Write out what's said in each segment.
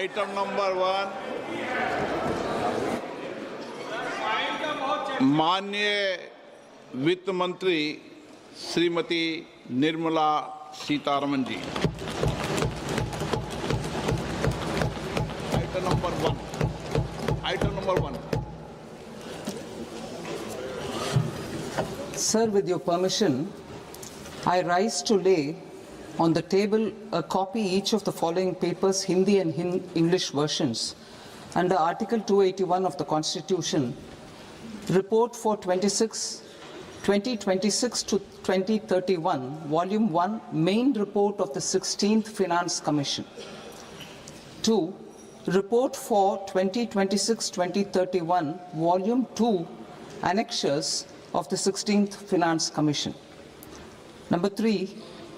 Item number 1 माननीय वित्त मंत्री Shrimati Nirmala Sitharaman ji. Item number 1। Sir, with your permission, I rise to lay on the table a copy each of the following papers, Hindi and English versions, under Article 281 of the Constitution, Report for 2026 to 2031, Volume 1, Main Report of the 16th Finance Commission. 2. Report for 2026-2031, Volume 2, Annexures of the 16th Finance Commission. Number 3,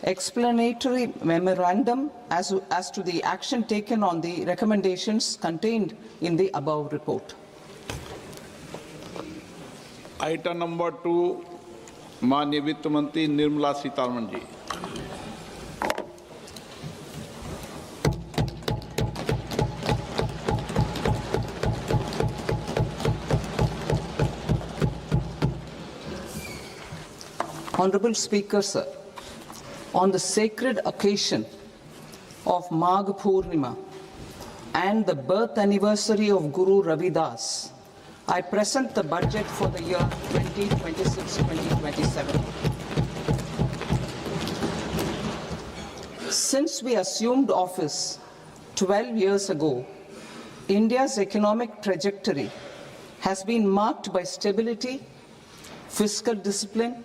explanatory memorandum as to the action taken on the recommendations contained in the above report. Item number 2 माननीय वित्त मंत्री निर्मला सीतारमण जी। Honorable Speaker, sir, on the sacred occasion of Magh Purnima and the birth anniversary of Guru Ravidas, I present the budget for the year 2026-2027. Since we assumed office 12 years ago, India's economic trajectory has been marked by stability, fiscal discipline,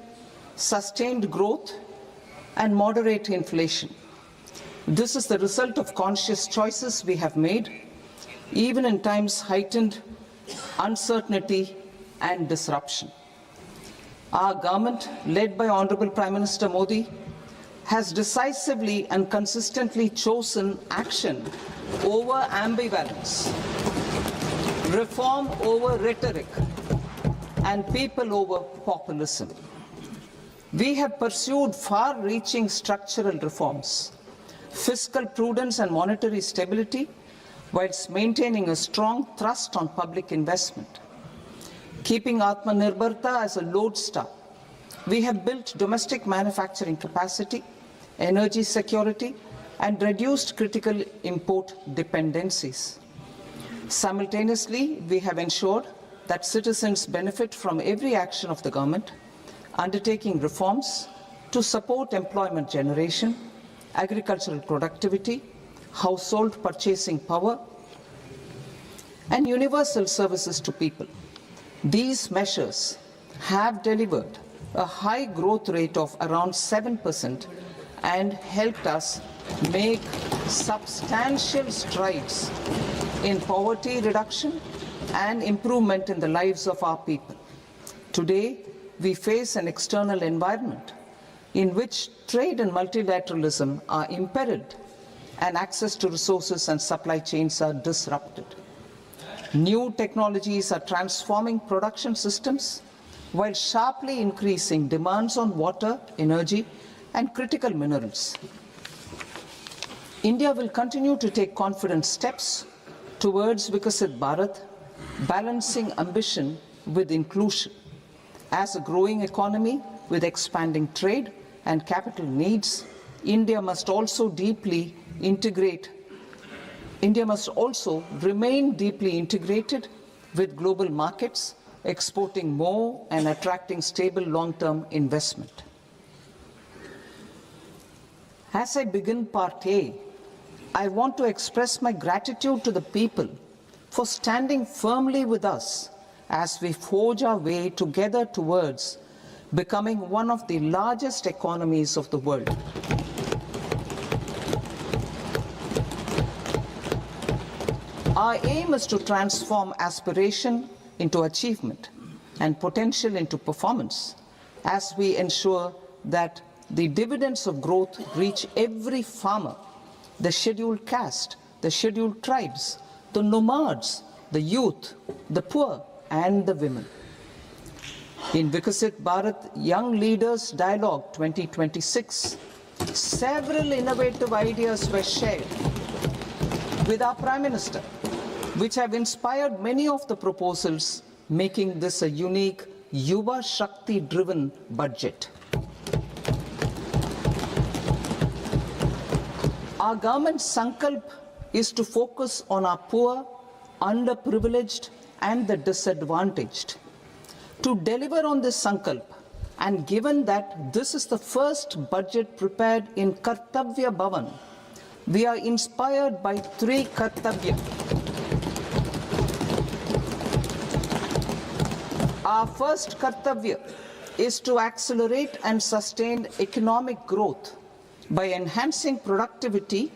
sustained growth, and moderate inflation. This is the result of conscious choices we have made, even in times heightened uncertainty and disruption. Our government, led by Honorable Prime Minister Modi, has decisively and consistently chosen action over ambivalence, reform over rhetoric, and people over populism. We have pursued far-reaching structural reforms, fiscal prudence and monetary stability, whilst maintaining a strong thrust on public investment. Keeping Atmanirbharta as a lodestar, we have built domestic manufacturing capacity, energy security, and reduced critical import dependencies. Simultaneously, we have ensured that citizens benefit from every action of the government, undertaking reforms to support employment generation, agricultural productivity, household purchasing power, and universal services to people. These measures have delivered a high growth rate of around 7% and helped us make substantial strides in poverty reduction and improvement in the lives of our people. Today, we face an external environment in which trade and multilateralism are imperiled and access to resources and supply chains are disrupted. New technologies are transforming production systems while sharply increasing demands on water, energy, and critical minerals. India will continue to take confident steps towards Viksit Bharat, balancing ambition with inclusion. As a growing economy with expanding trade and capital needs, India must also remain deeply integrated with global markets, exporting more and attracting stable long-term investment. As I begin Part A, I want to express my gratitude to the people for standing firmly with us as we forge our way together towards becoming one of the largest economies of the world. Our aim is to transform aspiration into achievement and potential into performance as we ensure that the dividends of growth reach every farmer, the scheduled caste, the scheduled tribes, the nomads, the youth, the poor, and the women. In Viksit Bharat Young Leaders Dialogue 2026, several innovative ideas were shared with our Prime Minister, which have inspired many of the proposals, making this a unique Yuva Shakti-driven budget. Our government's sankalp is to focus on our poor, underprivileged, and the disadvantaged. To deliver on this sankalp, and given that this is the first budget prepared in Kartavya Bhavan, we are inspired by three Kartavya. Our first Kartavya is to accelerate and sustain economic growth by enhancing productivity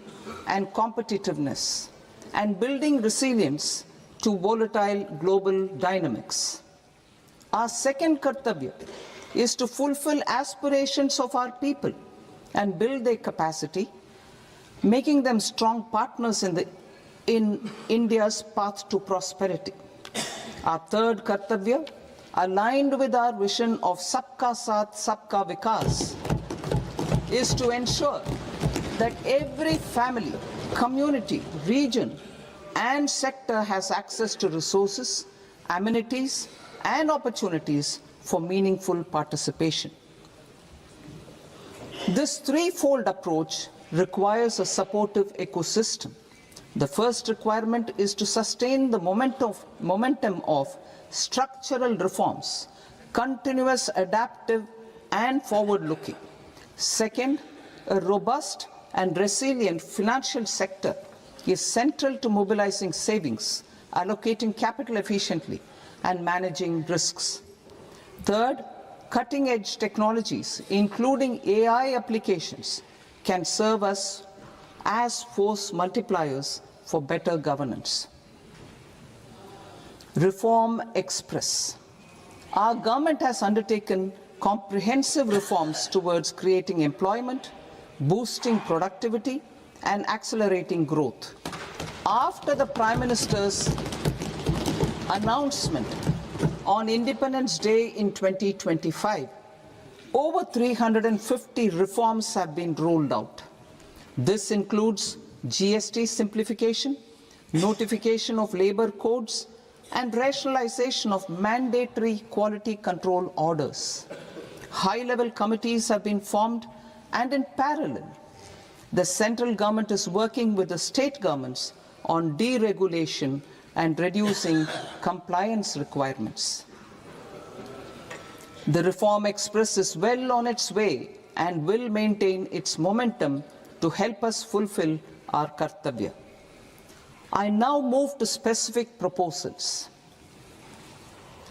and competitiveness and building resilience to volatile global dynamics. Our second Kartavya is to fulfill aspirations of our people and build their capacity, making them strong partners in India's path to prosperity. Our third Kartavya, aligned with our vision of Sabka Saath, Sabka Vikas, is to ensure that every family, community, region, and sector has access to resources, amenities, and opportunities for meaningful participation. This threefold approach requires a supportive ecosystem. The first requirement is to sustain the momentum of structural reforms, continuous, adaptive, and forward-looking. Second, a robust and resilient financial sector is central to mobilizing savings, allocating capital efficiently, and managing risks. Third, cutting-edge technologies, including AI applications, can serve us as force multipliers for better governance. Reform Express. Our government has undertaken comprehensive reforms towards creating employment, boosting productivity, and accelerating growth. After the Prime Minister's announcement on Independence Day in 2025, over 350 reforms have been rolled out. This includes GST simplification, notification of labor codes, and rationalization of mandatory quality control orders. High-level committees have been formed, and in parallel, the central government is working with the state governments on deregulation and reducing compliance requirements. The Reform Express is well on its way and will maintain its momentum to help us fulfill our Kartavya. I now move to specific proposals.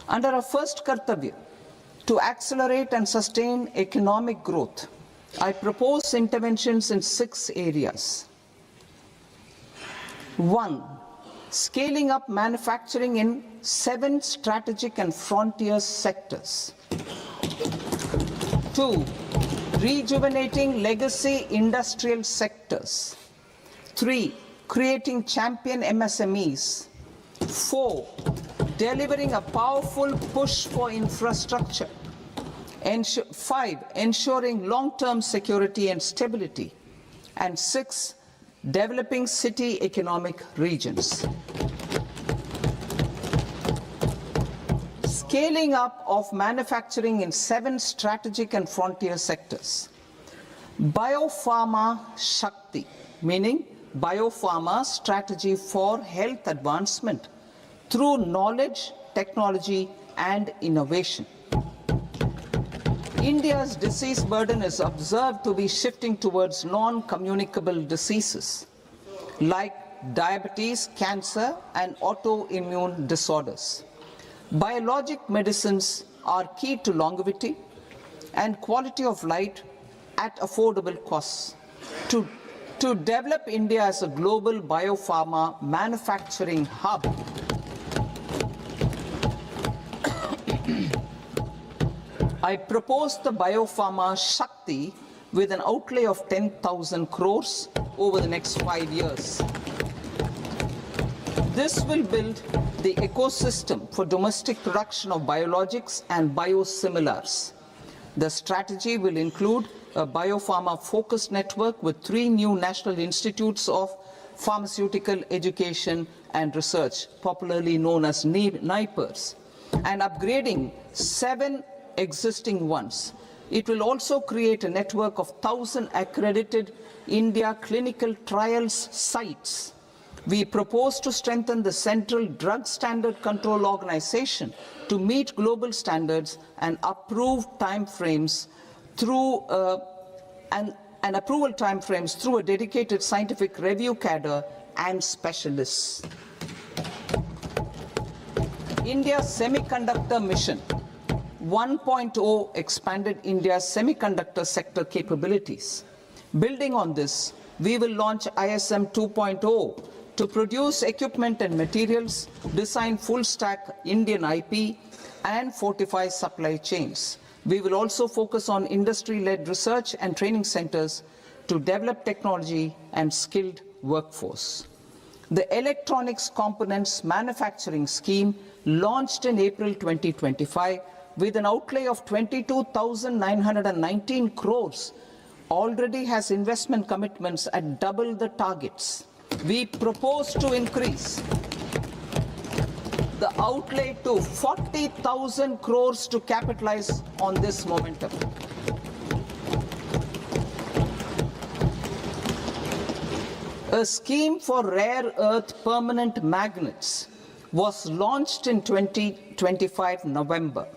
Under our first Kartavya, to accelerate and sustain economic growth, I propose interventions in 6 areas. 1. Scaling up manufacturing in 7 strategic and frontier sectors. 2. Rejuvenating legacy industrial sectors. 3. Creating champion MSMEs. 4. Delivering a powerful push for infrastructure. 5. Ensuring long-term security and stability. And 6. Developing city economic regions. Scaling up of manufacturing in 7 strategic and frontier sectors. Biopharma Shakti, meaning biopharma strategy for health advancement through knowledge, technology, and innovation. India's disease burden is observed to be shifting towards non-communicable diseases like diabetes, cancer, and autoimmune disorders. Biologic medicines are key to longevity and quality of life at affordable costs. To develop India as a global biopharma manufacturing hub, I propose the Biopharma Shakti with an outlay of 10,000 crores over the next 5 years. This will build the ecosystem for domestic production of biologics and biosimilars. The strategy will include a biopharma-focused network with 3 new national institutes of pharmaceutical education and research, popularly known as NIPERS, and upgrading 7 existing ones. It will also create a network of 1,000 accredited India clinical trials sites. We propose to strengthen the Central Drug Standard Control Organization to meet global standards and approve timeframes through and approval timeframes through a dedicated scientific review cadre and specialists. India's Semiconductor Mission 1.0 expanded India's semiconductor sector capabilities. Building on this, we will launch ISM 2.0 to produce equipment and materials, design full-stack Indian IP, and fortify supply chains. We will also focus on industry-led research and training centers to develop technology and skilled workforce. The Electronics Components Manufacturing Scheme, launched in April 2025 with an outlay of 22,919 crores, already has investment commitments at double the targets. We propose to increase the outlay to 40,000 crores to capitalize on this momentum. A scheme for rare earth permanent magnets was launched in 2025 November.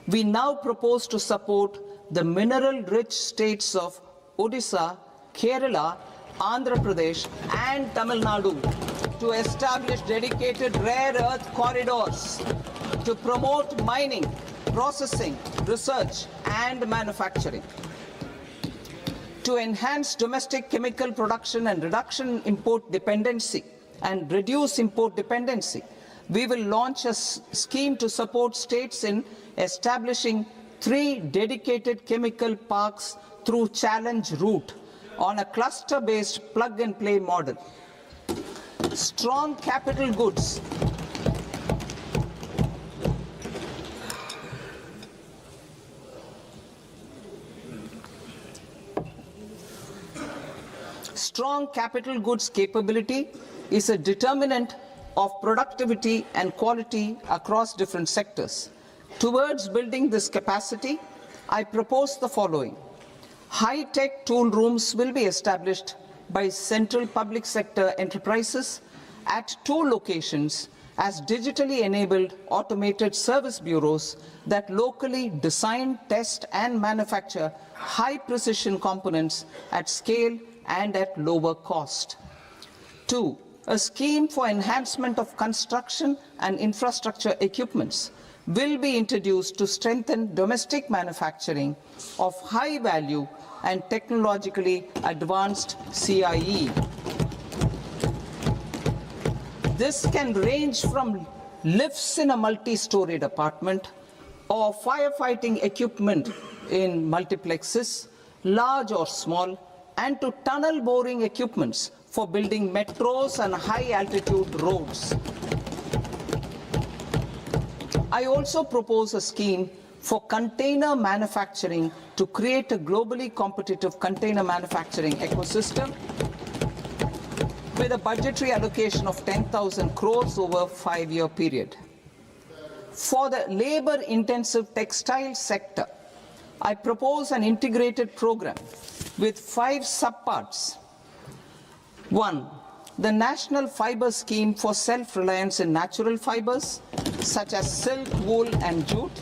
We now propose to support the mineral-rich states of Odisha, Kerala, Andhra Pradesh, and Tamil Nadu to establish dedicated rare earth corridors to promote mining, processing, research, and manufacturing. To enhance domestic chemical production and reduction import dependency and reduce import dependency, we will launch a scheme to support states in establishing 3 dedicated chemical parks through challenge route on a cluster-based plug-and-play model. Strong capital goods. Strong capital goods capability is a determinant of productivity and quality across different sectors. Towards building this capacity, I propose the following. High-tech tool rooms will be established by central public sector enterprises at 2 locations as digitally enabled automated service bureaus that locally design, test, and manufacture high-precision components at scale and at lower cost. 2. A scheme for enhancement of construction and infrastructure equipments will be introduced to strengthen domestic manufacturing of high value and technologically advanced CIE. This can range from lifts in a multi-storied apartment or firefighting equipment in multiplexes, large or small, and to tunnel boring equipments for building metros and high-altitude roads. I also propose a scheme for container manufacturing to create a globally competitive container manufacturing ecosystem with a budgetary allocation of 10,000 crores over a 5-year period. For the labor-intensive textile sector, I propose an integrated program with 5 subparts. 1. The National Fiber Scheme for self-reliance in natural fibers, such as silk, wool, and jute,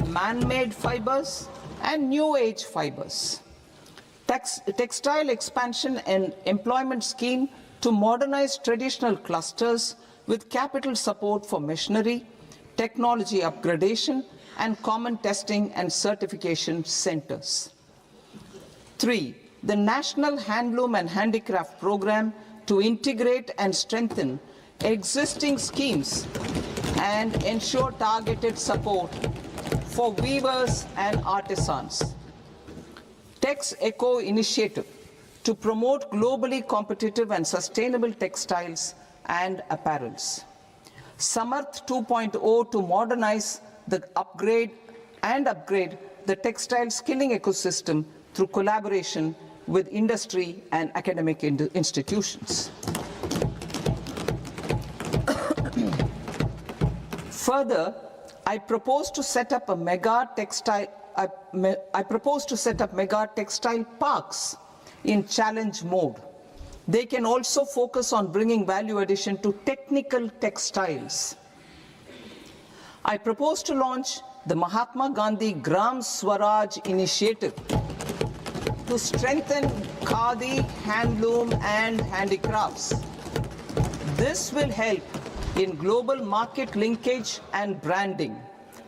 man-made fibers, and new-age fibers. Textile expansion and employment scheme to modernize traditional clusters with capital support for machinery, technology upgradation, and common testing and certification centers. 3. The National Handloom and Handicraft Program to integrate and strengthen existing schemes and ensure targeted support for weavers and artisans. Tex Eco Initiative to promote globally competitive and sustainable textiles and apparels. Samarth 2.0 to modernize the upgrade the textile skilling ecosystem through collaboration with industry and academic institutions. Further, I propose to set up mega textile parks in challenge mode. They can also focus on bringing value addition to technical textiles. I propose to launch the Mahatma Gandhi Gram Swaraj initiative to strengthen khadi, handloom and handicrafts. This will help in global market linkage and branding.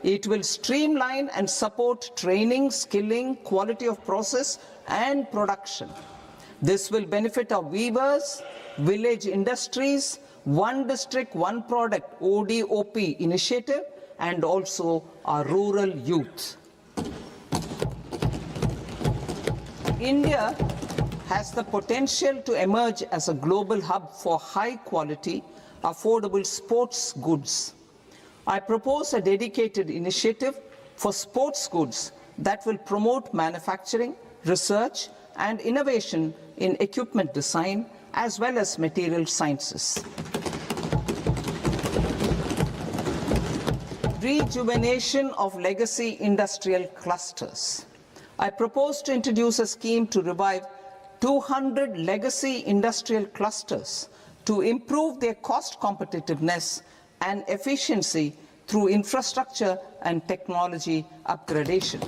It will streamline and support training, skilling, quality of process and production. This will benefit our weavers, village industries, One District, One Product ODOP initiative, and also our rural youth. India has the potential to emerge as a global hub for high quality, affordable sports goods. I propose a dedicated initiative for sports goods that will promote manufacturing, research, and innovation in equipment design as well as material sciences. Rejuvenation of legacy industrial clusters. I propose to introduce a scheme to revive 200 legacy industrial clusters to improve their cost competitiveness and efficiency through infrastructure and technology upgradation.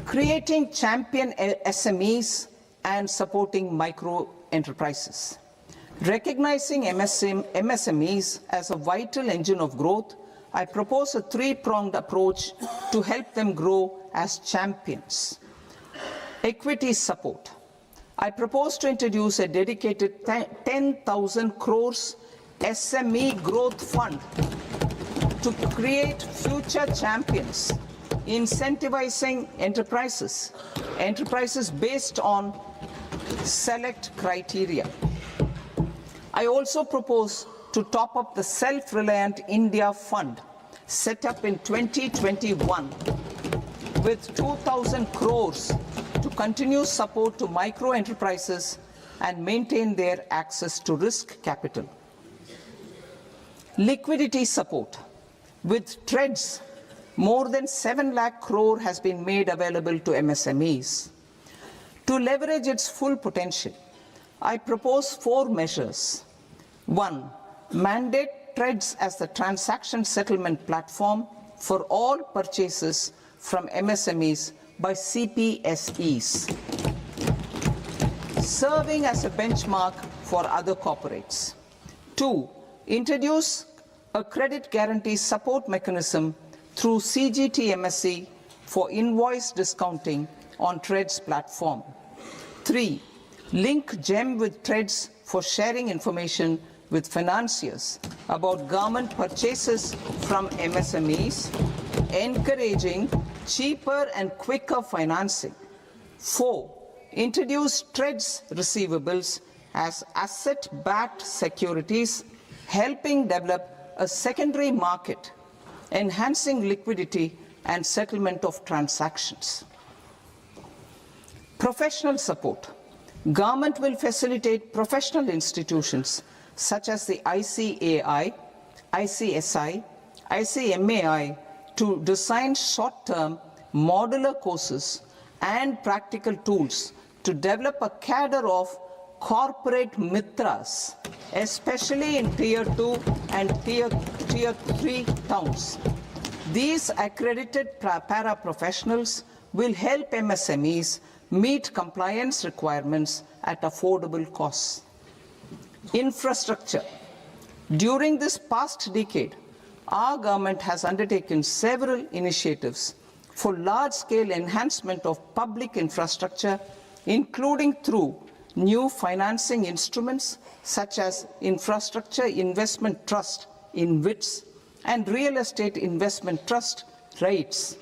Creating champion SMEs and supporting micro enterprises. Recognizing MSMEs as a vital engine of growth, I propose a three-pronged approach to help them grow as champions. Equity support. I propose to introduce a dedicated 10,000 crores SME growth fund to create future champions, incentivizing enterprises based on select criteria. I also propose to top up the Self-Reliant India Fund set up in 2021 with 2,000 crores to continue support to micro enterprises and maintain their access to risk capital. Liquidity support. With TREDS, more than 7 lakh crore has been made available to MSMEs. To leverage its full potential, I propose 4 measures. 1. Mandate TREDS as the transaction settlement platform for all purchases from MSMEs by CPSEs, serving as a benchmark for other corporates. 2. Introduce a credit guarantee support mechanism through CGT MSE for invoice discounting on TREDS platform. 3. Link GEM with TREDS for sharing information with financiers about government purchases from MSMEs, encouraging cheaper and quicker financing. 4. Introduce TREDS receivables as asset-backed securities, helping develop a secondary market, enhancing liquidity and settlement of transactions. Professional support. Government will facilitate professional institutions such as the ICAI, ICSI, ICMAI to design short-term modular courses and practical tools to develop a cadre of corporate mitras, especially in Tier 2 and Tier 3 towns. These accredited para-professionals will help MSMEs meet compliance requirements at affordable costs. Infrastructure. During this past decade, our government has undertaken several initiatives for large-scale enhancement of public infrastructure, including through new financing instruments such as Infrastructure Investment Trust (InvITs) and Real Estate Investment Trust (REITs),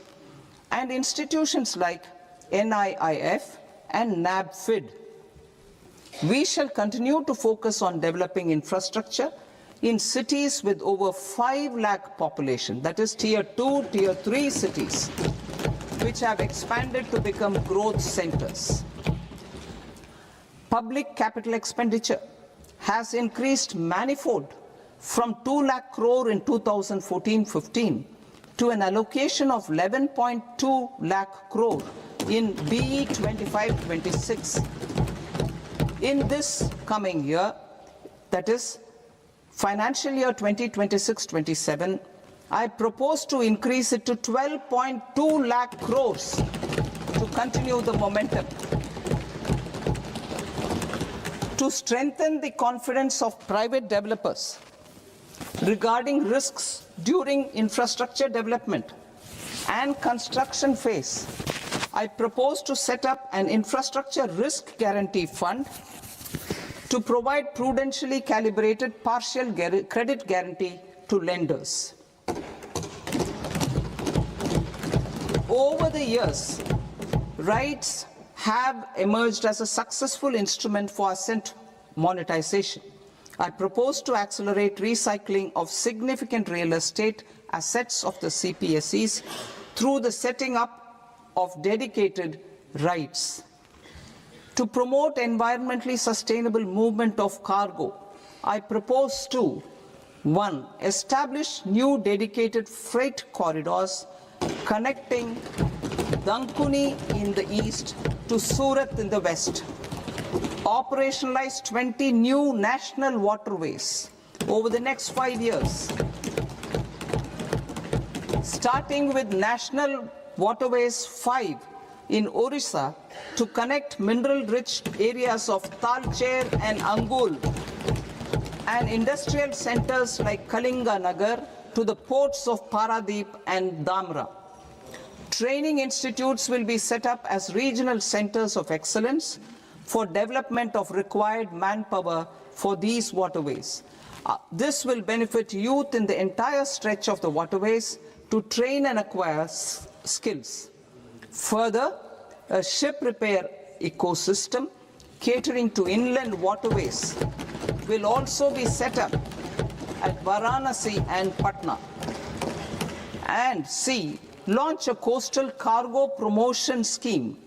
and institutions like NIIF and NABFID. We shall continue to focus on developing infrastructure in cities with over 5 lakh population, that is Tier 2, Tier 3 cities, which have expanded to become growth centers. Public capital expenditure has increased manifold from 2 lakh crore in 2014-15 to an allocation of 11.2 lakh crore in BE 25-26. In this coming year, that is financial year 2026-27, I propose to increase it to 12.2 lakh crores to continue the momentum. To strengthen the confidence of private developers regarding risks during infrastructure development and construction phase, I propose to set up an infrastructure risk guarantee fund to provide prudentially calibrated partial credit guarantee to lenders. Over the years, RITES have emerged as a successful instrument for asset monetization. I propose to accelerate recycling of significant real estate assets of the CPSEs through the setting up of dedicated RITES. To promote environmentally sustainable movement of cargo, I propose to 1. Establish new dedicated freight corridors connecting Dankuni in the east to Surat in the west. Operationalize 20 new national waterways over the next 5 years. Starting with National Waterways 5 in Orissa to connect mineral-rich areas of Talcher and Angul and industrial centers like Kalinga Nagar to the ports of Paradeep and Dhamra. Training institutes will be set up as regional centers of excellence for development of required manpower for these waterways. This will benefit youth in the entire stretch of the waterways to train and acquire skills. Further, a ship repair ecosystem catering to inland waterways will also be set up at Varanasi and Patna. And C, launch a coastal cargo promotion scheme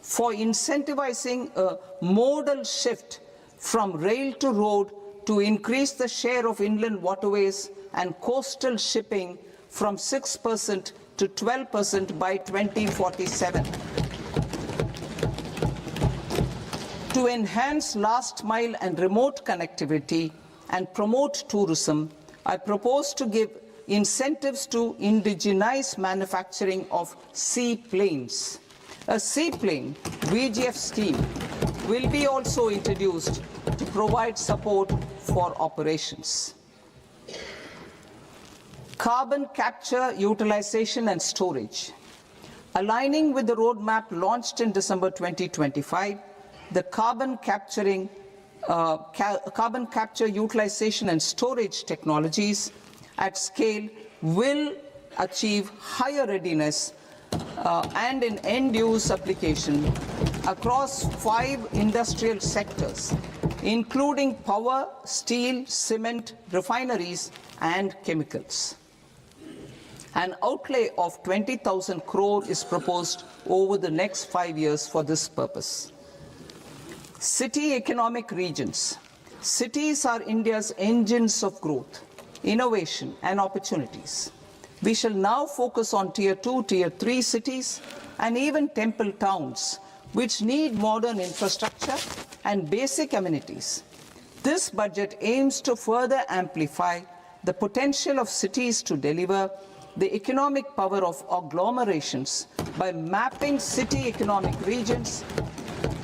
for incentivizing a modal shift from rail to road to increase the share of inland waterways and coastal shipping from 6% to 12% by 2047. To enhance last mile and remote connectivity and promote tourism, I propose to give incentives to indigenize manufacturing of seaplanes. A seaplane VGF scheme will be also introduced to provide support for operations. Carbon capture, utilization and storage. Aligning with the roadmap launched in December 2025, the carbon capture, utilization and storage technologies at scale will achieve higher readiness and in end-use application across 5 industrial sectors, including power, steel, cement, refineries, and chemicals. An outlay of 20,000 crore is proposed over the next 5 years for this purpose. City economic regions. Cities are India's engines of growth, innovation, and opportunities. We shall now focus on Tier 2, Tier 3 cities, and even temple towns, which need modern infrastructure and basic amenities. This budget aims to further amplify the potential of cities to deliver the economic power of agglomerations by mapping city economic regions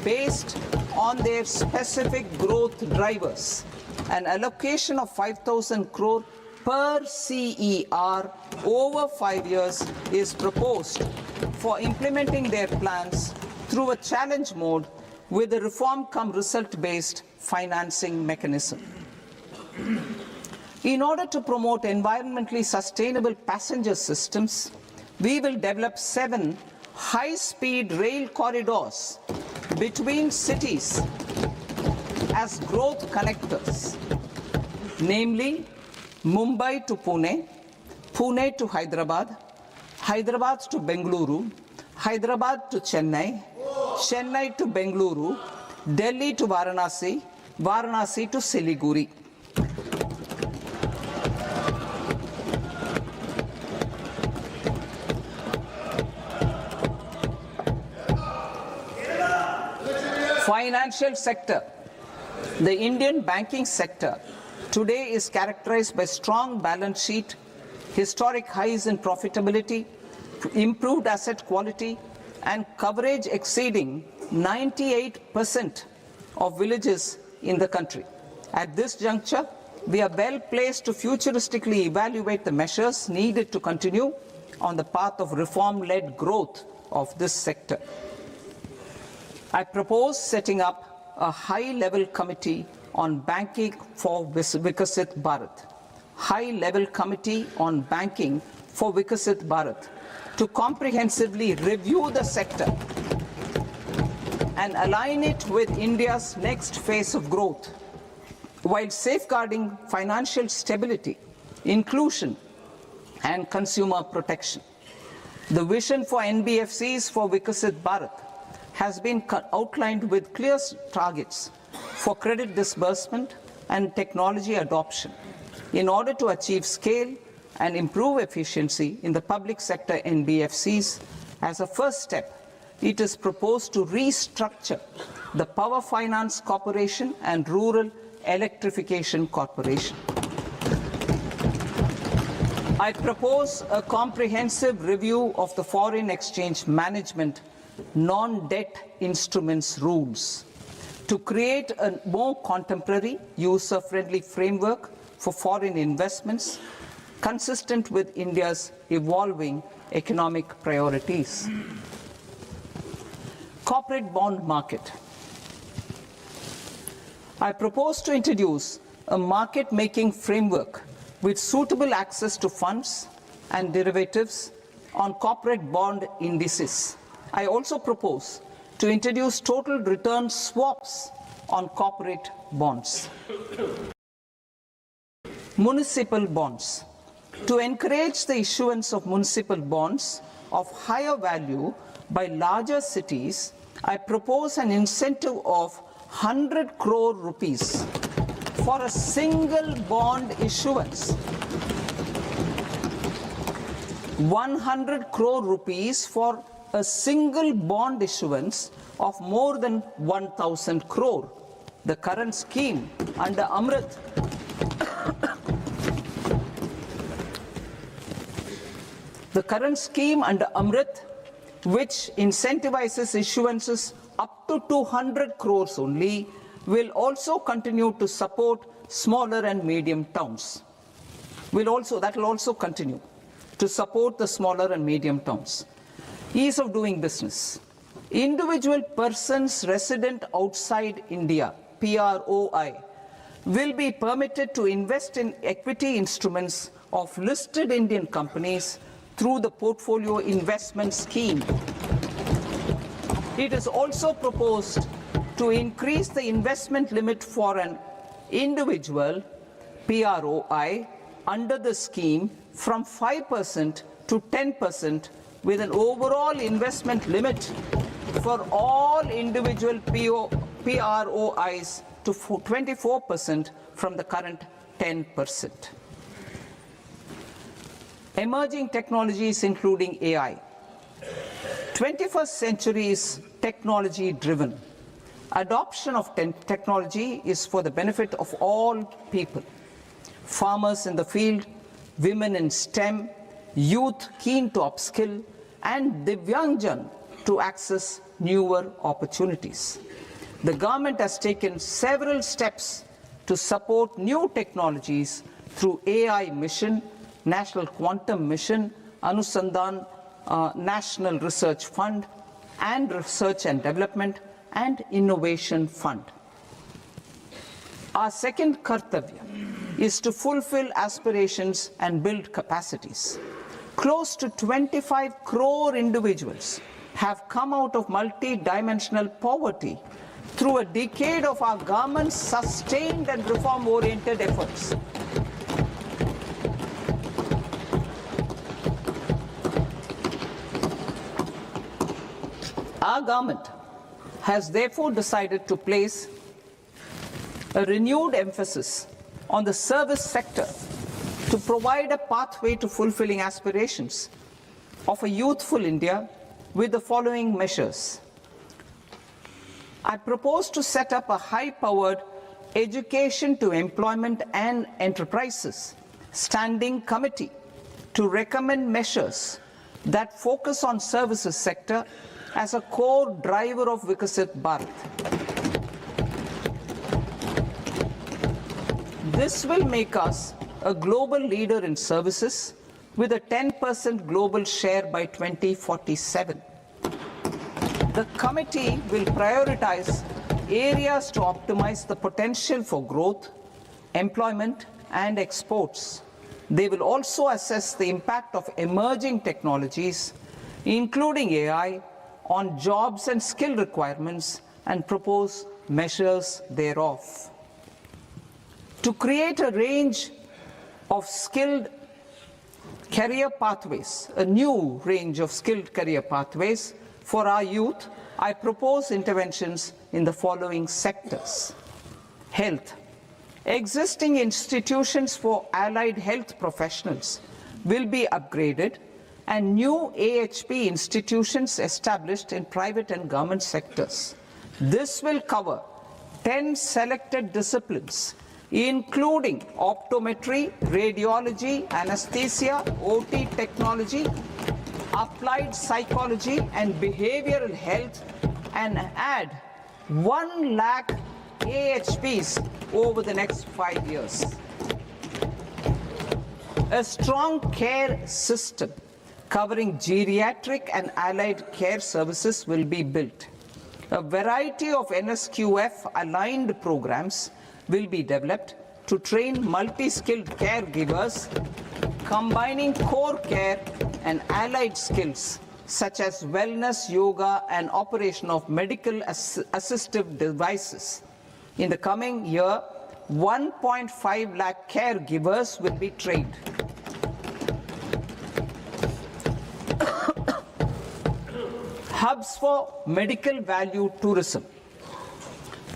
based on their specific growth drivers. An allocation of 5,000 crore per CER over 5 years is proposed for implementing their plans through a challenge mode with a reform-cum-result-based financing mechanism. In order to promote environmentally sustainable passenger systems, we will develop 7 high-speed rail corridors between cities as growth connectors, namely Mumbai to Pune, Pune to Hyderabad, Hyderabad to Bengaluru, Hyderabad to Chennai, Chennai to Bengaluru, Delhi to Varanasi, Varanasi to Siliguri. Financial sector. The Indian banking sector today is characterized by strong balance sheet, historic highs in profitability, improved asset quality, and coverage exceeding 98% of villages in the country. At this juncture, we are well placed to futuristically evaluate the measures needed to continue on the path of reform-led growth of this sector. I propose setting up a high-level committee on banking for Vikasit Bharat. High-level committee on banking for Vikasit Bharat to comprehensively review the sector and align it with India's next phase of growth, while safeguarding financial stability, inclusion, and consumer protection. The vision for NBFCs for Vikasit Bharat has been outlined with clear targets for credit disbursement and technology adoption in order to achieve scale and improve efficiency in the public sector NBFCs. As a first step, it is proposed to restructure the Power Finance Corporation and Rural Electrification Corporation. I propose a comprehensive review of the foreign exchange management non-debt instruments rules to create a more contemporary, user-friendly framework for foreign investments consistent with India's evolving economic priorities. Corporate bond market. I propose to introduce a market-making framework with suitable access to funds and derivatives on corporate bond indices. I also propose to introduce total return swaps on corporate bonds. Municipal bonds. To encourage the issuance of municipal bonds of higher value by larger cities, I propose an incentive of 100 crore rupees for a single bond issuance. 100 crore rupees for a single bond issuance of more than 1,000 crore. The current scheme under Amrit which incentivizes issuances up to 200 crores only, will also continue to support smaller and medium towns. That will also continue to support the smaller and medium towns. Ease of doing business. Individual persons resident outside India, PROI, will be permitted to invest in equity instruments of listed Indian companies through the Portfolio Investment Scheme. It is also proposed to increase the investment limit for an individual PROI under the scheme from 5% to 10%, with an overall investment limit for all individual PROIs to 24% from the current 10%. Emerging technologies including AI. 21st century is technology driven. Adoption of technology is for the benefit of all people. Farmers in the field, women in STEM, youth keen to upskill, and Divyangjan to access newer opportunities. The government has taken several steps to support new technologies through AI Mission, National Quantum Mission, Anusandhan National Research Fund, and Research and Development and Innovation Fund. Our second kartavya is to fulfill aspirations and build capacities. Close to 25 crore individuals have come out of multi-dimensional poverty through a decade of our government's sustained and reform-oriented efforts. Our government has therefore decided to place a renewed emphasis on the service sector to provide a pathway to fulfilling aspirations of a youthful India with the following measures. I propose to set up a high-powered Education to Employment and Enterprises Standing Committee to recommend measures that focus on services sector as a core driver of Viksit Bharat. This will make us a global leader in services with a 10% global share by 2047. The committee will prioritize areas to optimize the potential for growth, employment, and exports. They will also assess the impact of emerging technologies, including AI, on jobs and skill requirements and propose measures thereof. To create a range of skilled career pathways, a new range of skilled career pathways for our youth, I propose interventions in the following sectors. Health. Existing institutions for allied health professionals will be upgraded and new AHP institutions established in private and government sectors. This will cover 10 selected disciplines, including optometry, radiology, anesthesia, OT technology, applied psychology and behavioral health, and add 1 lakh AHPs over the next 5 years. A strong care system covering geriatric and allied care services will be built. A variety of NSQF aligned programs will be developed to train multi-skilled caregivers, combining core care and allied skills such as wellness, yoga, and operation of medical assistive devices. In the coming year, 1.5 lakh caregivers will be trained. Hubs for medical value tourism.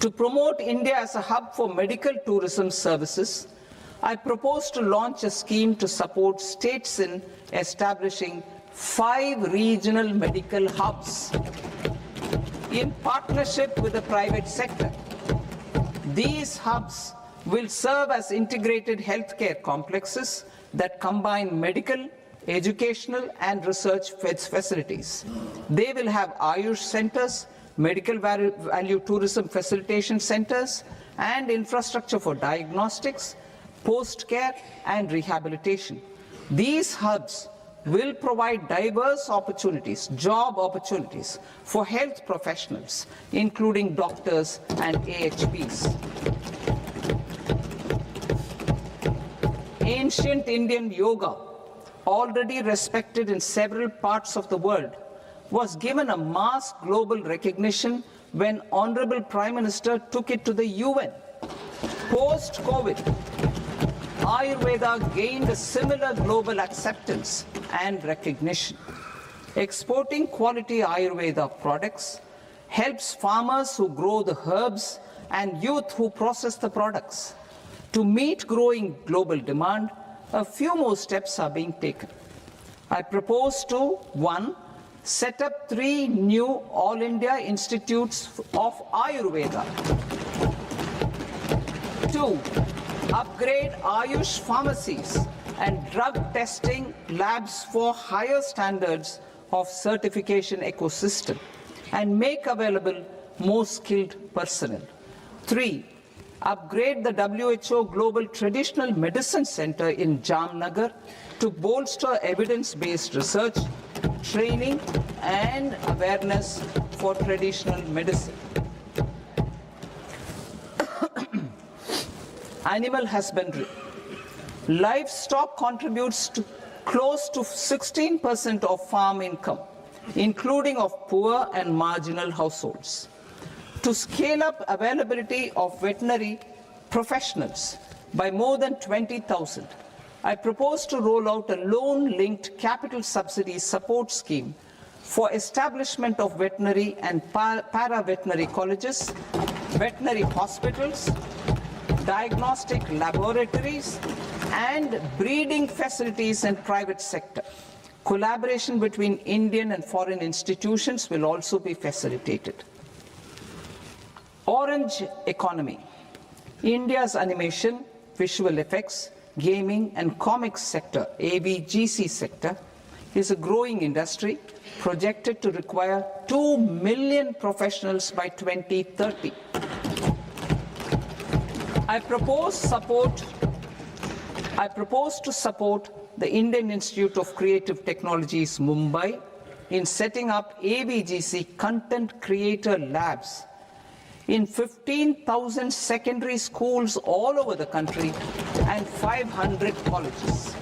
To promote India as a hub for medical tourism services, I propose to launch a scheme to support states in establishing 5 regional medical hubs in partnership with the private sector. These hubs will serve as integrated healthcare complexes that combine medical, educational, and research facilities. They will have Ayush centers, medical value tourism facilitation centers, and infrastructure for diagnostics, post-care, and rehabilitation. These hubs will provide diverse opportunities, job opportunities for health professionals, including doctors and AHPs. Ancient Indian yoga, already respected in several parts of the world, was given a mass global recognition when Honorable Prime Minister took it to the UN. Post-COVID, Ayurveda gained a similar global acceptance and recognition. Exporting quality Ayurveda products helps farmers who grow the herbs and youth who process the products. To meet growing global demand, a few more steps are being taken. I propose to 1. Set up 3 new All India Institutes of Ayurveda. 2. Upgrade Ayush pharmacies and drug testing labs for higher standards of certification ecosystem and make available more skilled personnel. 3. Upgrade the WHO Global Traditional Medicine Center in Jamnagar to bolster evidence-based research, training, and awareness for traditional medicine. Animal husbandry. Livestock contributes to close to 16% of farm income, including of poor and marginal households. To scale up availability of veterinary professionals by more than 20,000, I propose to roll out a loan-linked capital subsidy support scheme for establishment of veterinary and para-veterinary colleges, veterinary hospitals, diagnostic laboratories, and breeding facilities in private sector. Collaboration between Indian and foreign institutions will also be facilitated. Orange economy. India's animation, visual effects, gaming and comics sector, AVGC sector, is a growing industry projected to require 2 million professionals by 2030. I propose to support the Indian Institute of Creative Technologies, Mumbai, in setting up AVGC content creator labs in 15,000 secondary schools all over the country and 500 colleges.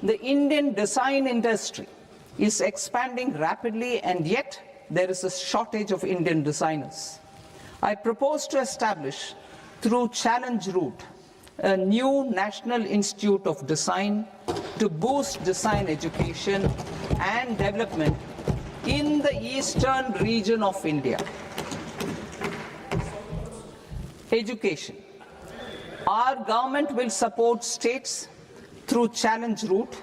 The Indian design industry is expanding rapidly, and yet there is a shortage of Indian designers. I propose to establish, through Challenge Route, a new National Institute of Design to boost design education and development in the eastern region of India. Education. Our government will support states through Challenge Route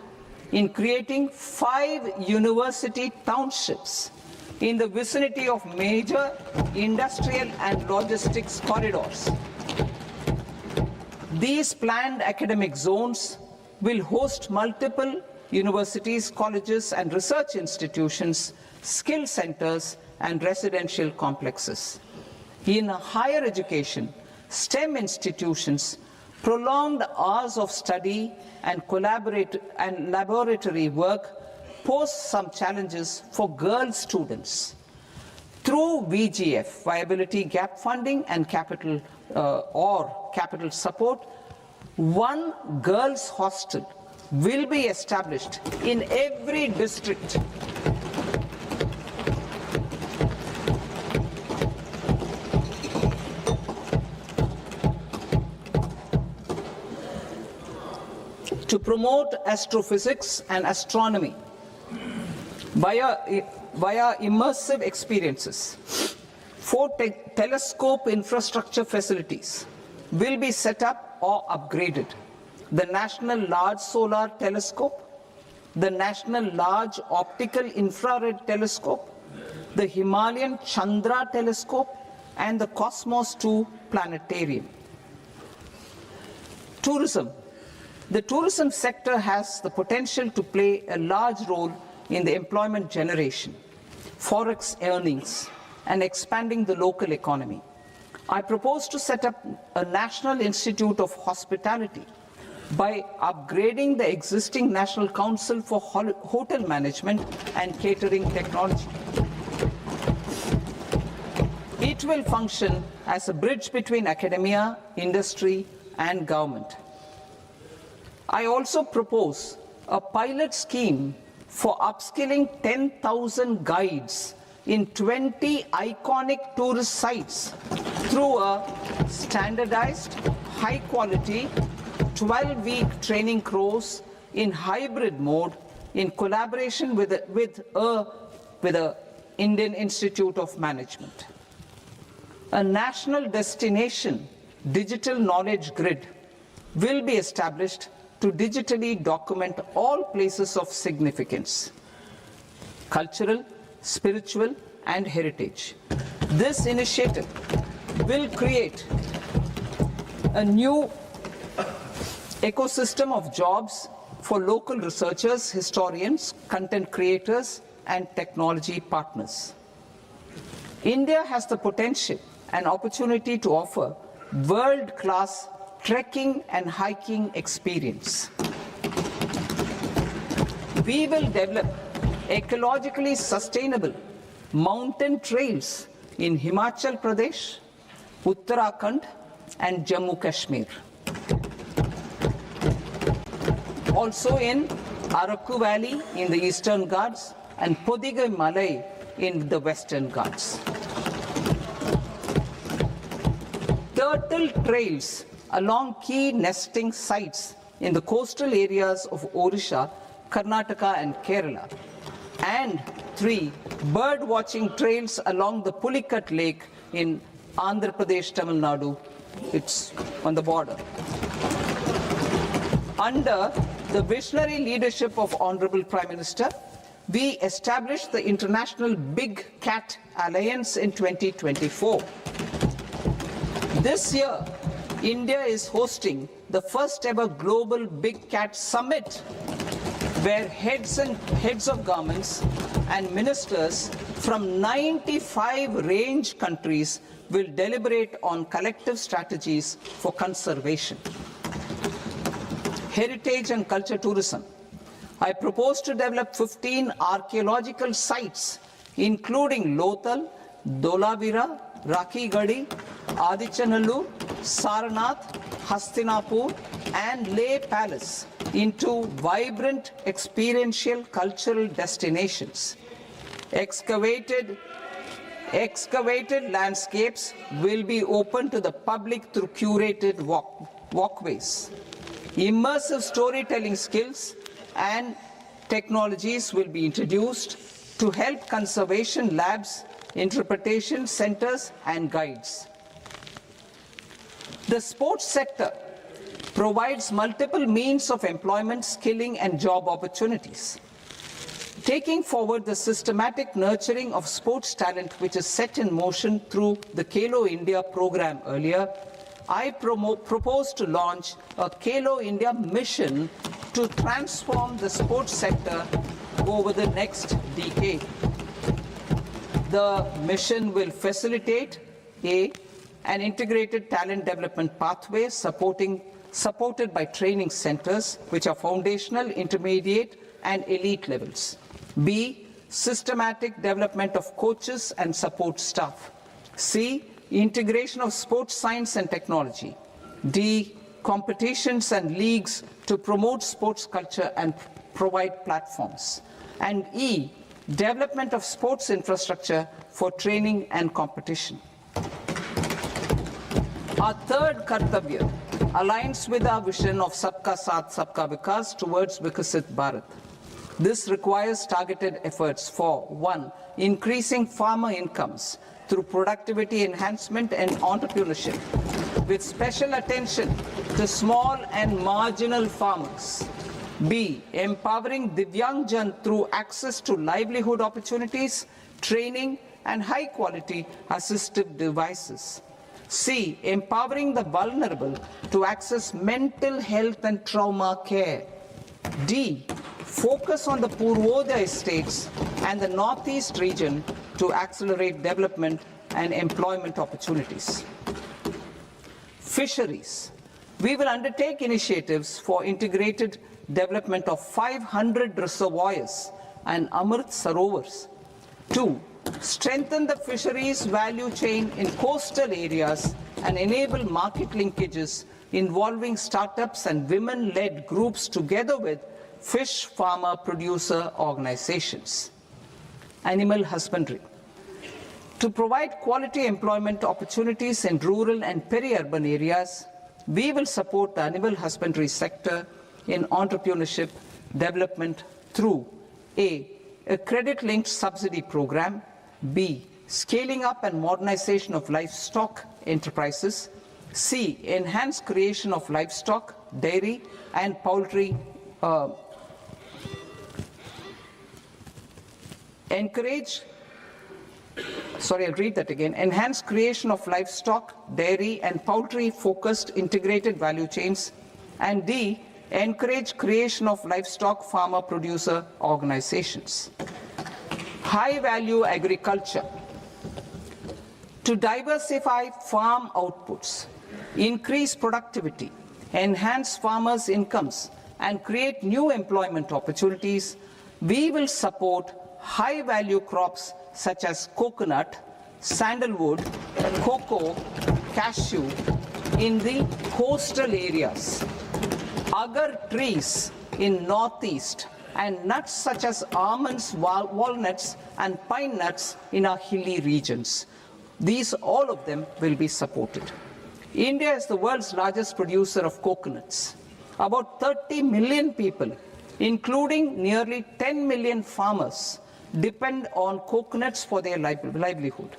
in creating 5 university townships in the vicinity of major industrial and logistics corridors. These planned academic zones will host multiple universities, colleges, and research institutions, skill centers, and residential complexes. In higher education, STEM institutions, prolonged hours of study and laboratory work pose some challenges for girl students. Through VGF, Viability Gap Funding and capital support, one girls' hostel will be established in every district. To promote astrophysics and astronomy via immersive experiences, 4 telescope infrastructure facilities will be set up or upgraded. The National Large Solar Telescope, the National Large Optical Infrared Telescope, the Himalayan Chandra Telescope, and the Cosmos 2 Planetarium. Tourism. The tourism sector has the potential to play a large role in the employment generation, forex earnings, and expanding the local economy. I propose to set up a National Institute of Hospitality by upgrading the existing National Council for Hotel Management and Catering Technology. It will function as a bridge between academia, industry, and government. I also propose a pilot scheme for upskilling 10,000 guides in 20 iconic tourist sites through a standardized, high-quality, 12-week training course in hybrid mode in collaboration with the Indian Institute of Management. A national destination digital knowledge grid will be established to digitally document all places of significance, cultural, spiritual, and heritage. This initiative will create a new ecosystem of jobs for local researchers, historians, content creators, and technology partners. India has the potential and opportunity to offer world-class trekking and hiking experience. We will develop ecologically sustainable mountain trails in Himachal Pradesh, Uttarakhand, and Jammu Kashmir. Also in Araku Valley in the Eastern Ghats and Podigai Malai in the Western Ghats. Turtle trails along key nesting sites in the coastal areas of Odisha Karnataka and Kerala. And 3, bird watching trails along the Pulikat Lake in Andhra Pradesh, Tamil Nadu. It's on the border. Under the visionary leadership of Honorable Prime Minister, we established the International Big Cat Alliance in 2024. This year, India is hosting the first ever Global Big Cat Summit, where heads of governments and ministers from 95 range countries will deliberate on collective strategies for conservation. Heritage and culture tourism. I propose to develop 15 archaeological sites, including Lothal, Dolavira, Rakhigarhi, Adichanallur, Saranath, Hastinapur, and Leh Palace into vibrant experiential cultural destinations. Excavated landscapes will be open to the public through curated walkways. Immersive storytelling skills and technologies will be introduced to help conservation labs, interpretation centers, and guides. The sports sector provides multiple means of employment, skilling, and job opportunities. Taking forward the systematic nurturing of sports talent, which is set in motion through the Khelo India program earlier, I propose to launch a Khelo India mission to transform the sports sector over the next decade. The mission will facilitate an integrated talent development pathway supported by training centers, which are foundational, intermediate, and elite levels. B, systematic development of coaches and support staff. C, integration of sports science and technology. D, competitions and leagues to promote sports culture and provide platforms. And E, development of sports infrastructure for training and competition. Our third Kartavya aligns with our vision of Sabka Saath, Sabka Vikas towards Vikasit Bharat. This requires targeted efforts for 1, increasing farmer incomes through productivity enhancement and entrepreneurship, with special attention to small and marginal farmers. B, empowering Divyangjan through access to livelihood opportunities, training, and high-quality assistive devices. C, empowering the vulnerable to access mental health and trauma care. D, focus on the Purvodaya states and the Northeast region to accelerate development and employment opportunities. Fisheries. We will undertake initiatives for integrated development of 500 reservoirs and Amrit Sarovars. 2, strengthen the fisheries value chain in coastal areas and enable market linkages involving startups and women-led groups together with fish farmer producer organizations. Animal husbandry. To provide quality employment opportunities in rural and peri-urban areas, we will support the animal husbandry sector in entrepreneurship development through A, credit-linked subsidy program, B, scaling up and modernization of livestock enterprises, C, enhanced creation of livestock, dairy, and poultry, enhanced creation of livestock, dairy, and poultry-focused integrated value chains, and D, encourage creation of livestock farmer-producer organizations. High-value agriculture. To diversify farm outputs, increase productivity, enhance farmers' incomes, and create new employment opportunities, we will support high-value crops such as coconut, sandalwood, cocoa, cashew in the coastal areas, agar trees in northeast, and nuts such as almonds, walnuts, and pine nuts in our hilly regions. These, all of them, will be supported. India is the world's largest producer of coconuts. About 30 million people including nearly 10 million farmers, depend on coconuts for their livelihood.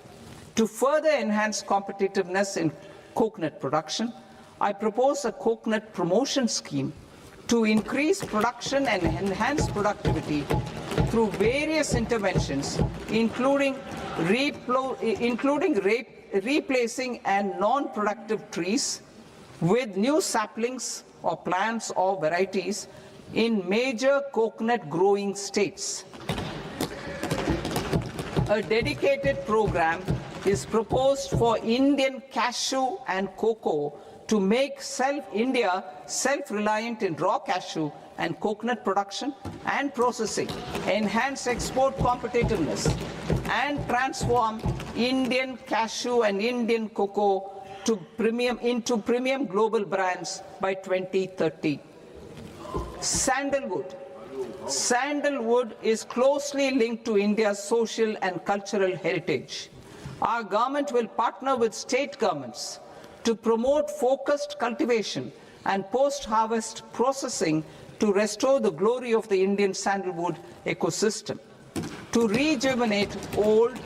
To further enhance competitiveness in coconut production, I propose a coconut promotion scheme to increase production and enhance productivity through various interventions, including replacing and non-productive trees with new saplings or plants or varieties in major coconut growing states. A dedicated program is proposed for Indian cashew and cocoa to make India self-reliant in raw cashew and coconut production and processing, enhance export competitiveness, and transform Indian cashew and Indian cocoa into premium global brands by 2030. Sandalwood. Sandalwood is closely linked to India's social and cultural heritage. Our government will partner with state governments to promote focused cultivation and post-harvest processing to restore the glory of the Indian sandalwood ecosystem, to rejuvenate old,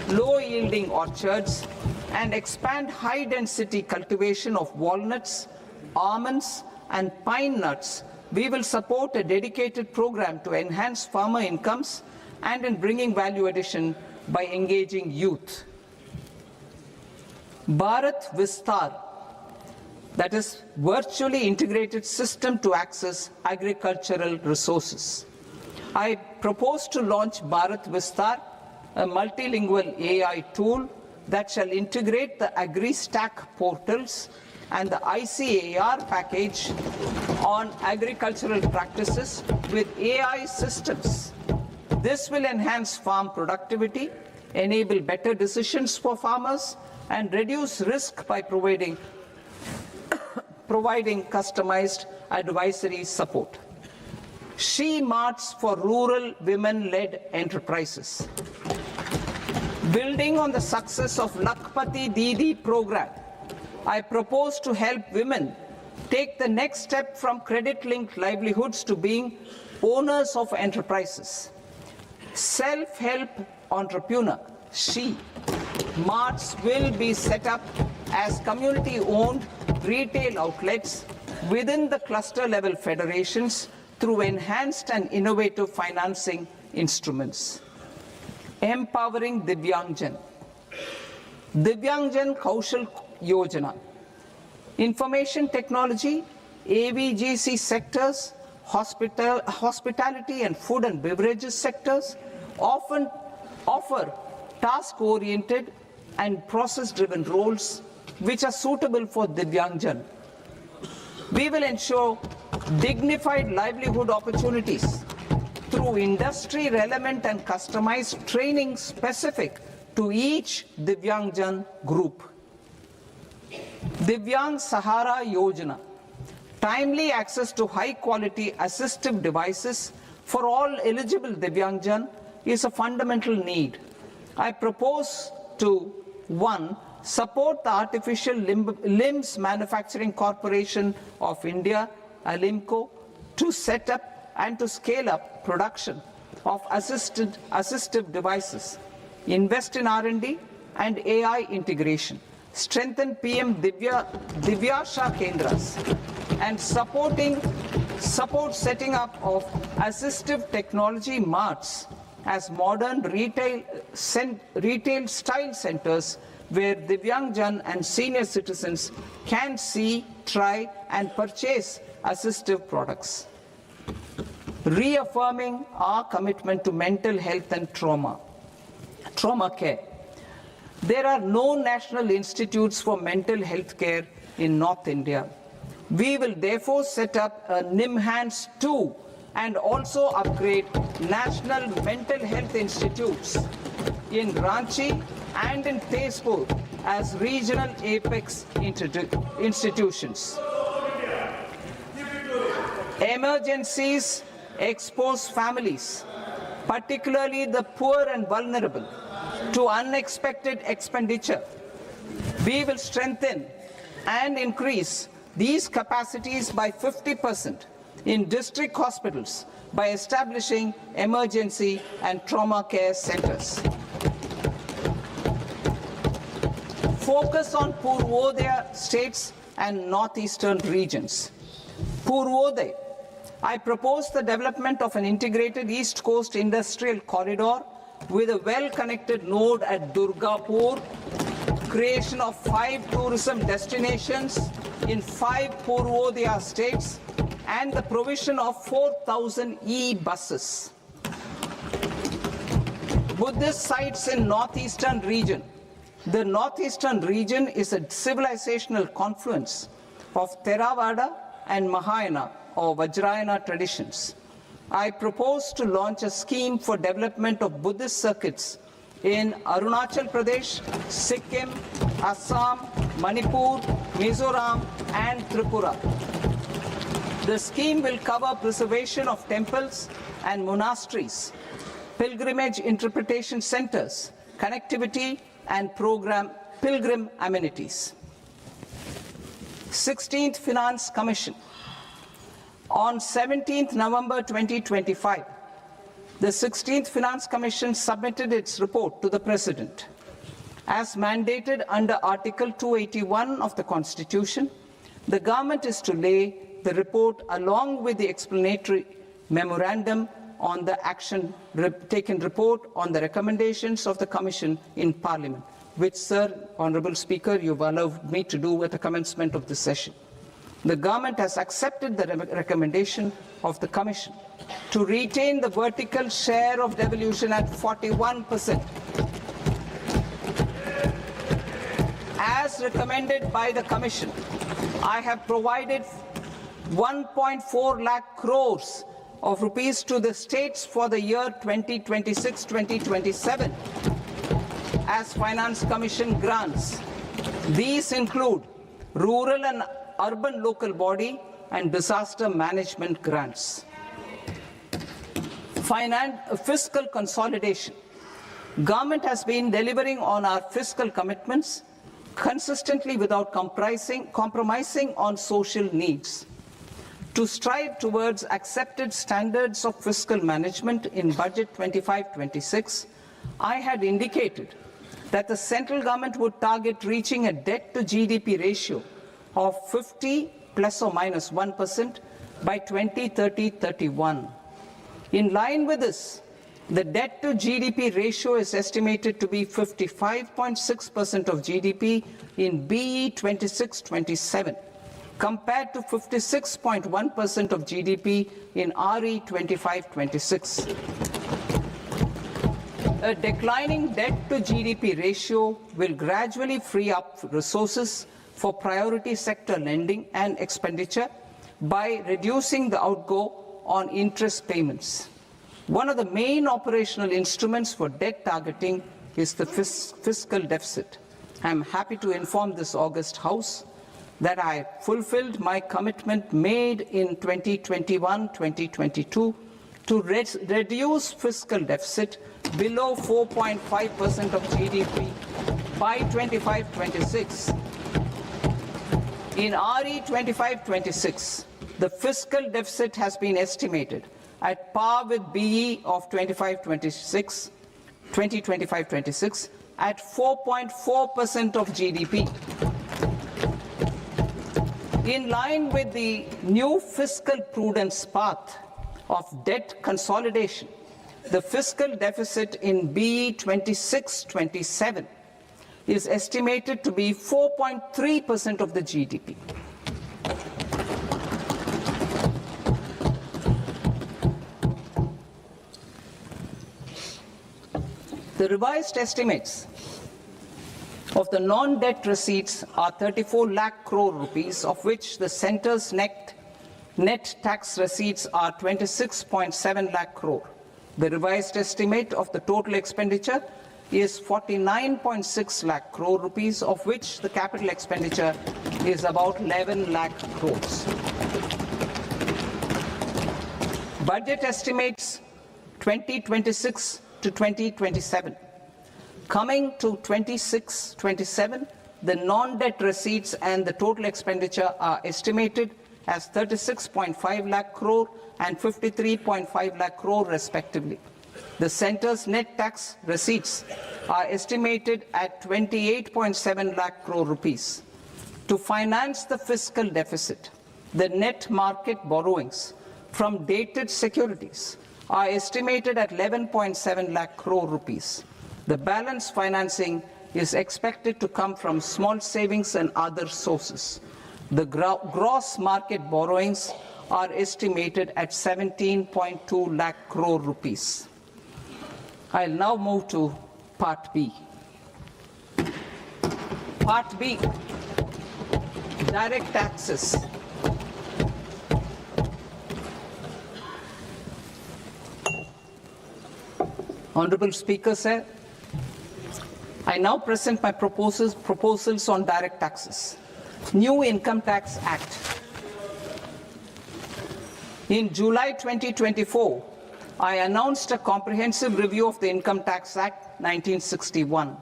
low-yielding orchards, and expand high-density cultivation of walnuts, almonds, and pine nuts. We will support a dedicated program to enhance farmer incomes and in bringing value addition by engaging youth. Bharat Vistar, that is virtually integrated system to access agricultural resources. I propose to launch Bharat Vistar, a multilingual AI tool that shall integrate the AgriStack portals and the ICAR package on agricultural practices with AI systems. This will enhance farm productivity, enable better decisions for farmers, and reduce risk by providing customized advisory support. She Marts for rural women-led enterprises. Building on the success of Lakpati Didi program, I propose to help women take the next step from credit-linked livelihoods to being owners of enterprises. Self-help entrepreneur, She Marts will be set up as community-owned retail outlets within the cluster-level federations through enhanced and innovative financing instruments. Empowering Divyangjan. Divyangjan Kaushal Yojana. Information technology, AVGC sectors, hospitality and food and beverages sectors often offer task-oriented and process-driven roles which are suitable for Divyangjan. We will ensure dignified livelihood opportunities through industry-relevant and customized training specific to each Divyangjan group. Divyang Sahara Yojana. Timely access to high-quality assistive devices for all eligible Divyangjan is a fundamental need. I propose to 1. Support the Artificial Limbs Manufacturing Corporation of India, ALIMCO, to set up and to scale up production of assistive devices, invest in R&D and AI integration, strengthen PM Divyasha Kendras, and support setting up of assistive technology marts as modern retail style centers where Divyangjan and senior citizens can see, try and purchase assistive products. Reaffirming our commitment to mental health and trauma care. There are no national institutes for mental health care in North India. We will therefore set up a NIMHANS 2 and also upgrade national mental health institutes in Ranchi and in Tezpur as regional apex institutions. Emergencies expose families, particularly the poor and vulnerable, to unexpected expenditure. We will strengthen and increase these capacities by 50% in district hospitals by establishing emergency and trauma care centers. Focus on Purvodaya states and northeastern regions. Purvodaya, I propose the development of an integrated East Coast industrial corridor with a well-connected node at Durgapur, creation of 5 tourism destinations in 5 Purvodaya states, and the provision of 4,000 e-buses. Buddhist sites in northeastern region. The northeastern region is a civilizational confluence of Theravada and Mahayana or Vajrayana traditions. I propose to launch a scheme for development of Buddhist circuits in Arunachal Pradesh, Sikkim, Assam, Manipur, Mizoram, and Tripura. The scheme will cover preservation of temples and monasteries, pilgrimage interpretation centers, connectivity, and pilgrim amenities. 16th Finance Commission. On 17th November 2025, the 16th Finance Commission submitted its report to the President. As mandated under Article 281 of the Constitution, the government is to lay the report along with the explanatory memorandum on the action taken report on the recommendations of the Commission in Parliament, which, Sir, Honourable Speaker, you've allowed me to do at the commencement of this session. The government has accepted the recommendation of the Commission to retain the vertical share of devolution at 41%. As recommended by the Commission, I have provided 1.4 lakh crores of rupees to the states for the year 2026-2027 as Finance Commission grants. These include rural and urban local body and disaster management grants. Fiscal consolidation. Government has been delivering on our fiscal commitments consistently without compromising on social needs. To strive towards accepted standards of fiscal management in Budget 25-26, I had indicated that the central government would target reaching a debt to GDP ratio of 50 plus or minus 1% by 2030-31. In line with this, the debt to GDP ratio is estimated to be 55.6% of GDP in BE 26-27, compared to 56.1% of GDP in RE 25-26. A declining debt to GDP ratio will gradually free up resources for priority sector lending and expenditure by reducing the outgo on interest payments. One of the main operational instruments for debt targeting is the fiscal deficit. I am happy to inform this august House that I fulfilled my commitment made in 2021-2022 to reduce fiscal deficit below 4.5% of GDP by 25-26. In RE 25-26, the fiscal deficit has been estimated at par with BE of 2025-26 at 4.4% of GDP. In line with the new fiscal prudence path of debt consolidation, the fiscal deficit in BE 26-27 is estimated to be 4.3% of the GDP. The revised estimates of the non-debt receipts are 34 lakh crore rupees, of which the centre's net tax receipts are 26.7 lakh crore. The revised estimate of the total expenditure is 49.6 lakh crore rupees, of which the capital expenditure is about 11 lakh crores. Budget estimates 2026 to 2027. Coming to 26-27, the non-debt receipts and the total expenditure are estimated as 36.5 lakh crore and 53.5 lakh crore respectively. The centre's net tax receipts are estimated at 28.7 lakh crore rupees. To finance the fiscal deficit, the net market borrowings from dated securities are estimated at 11.7 lakh crore rupees. The balance financing is expected to come from small savings and other sources. The gross market borrowings are estimated at 17.2 lakh crore rupees. I'll now move to Part B. Part B, direct taxes. Honorable Speaker, sir, I now present my proposals on direct taxes. New Income Tax Act. In July 2024, I announced a comprehensive review of the Income Tax Act 1961.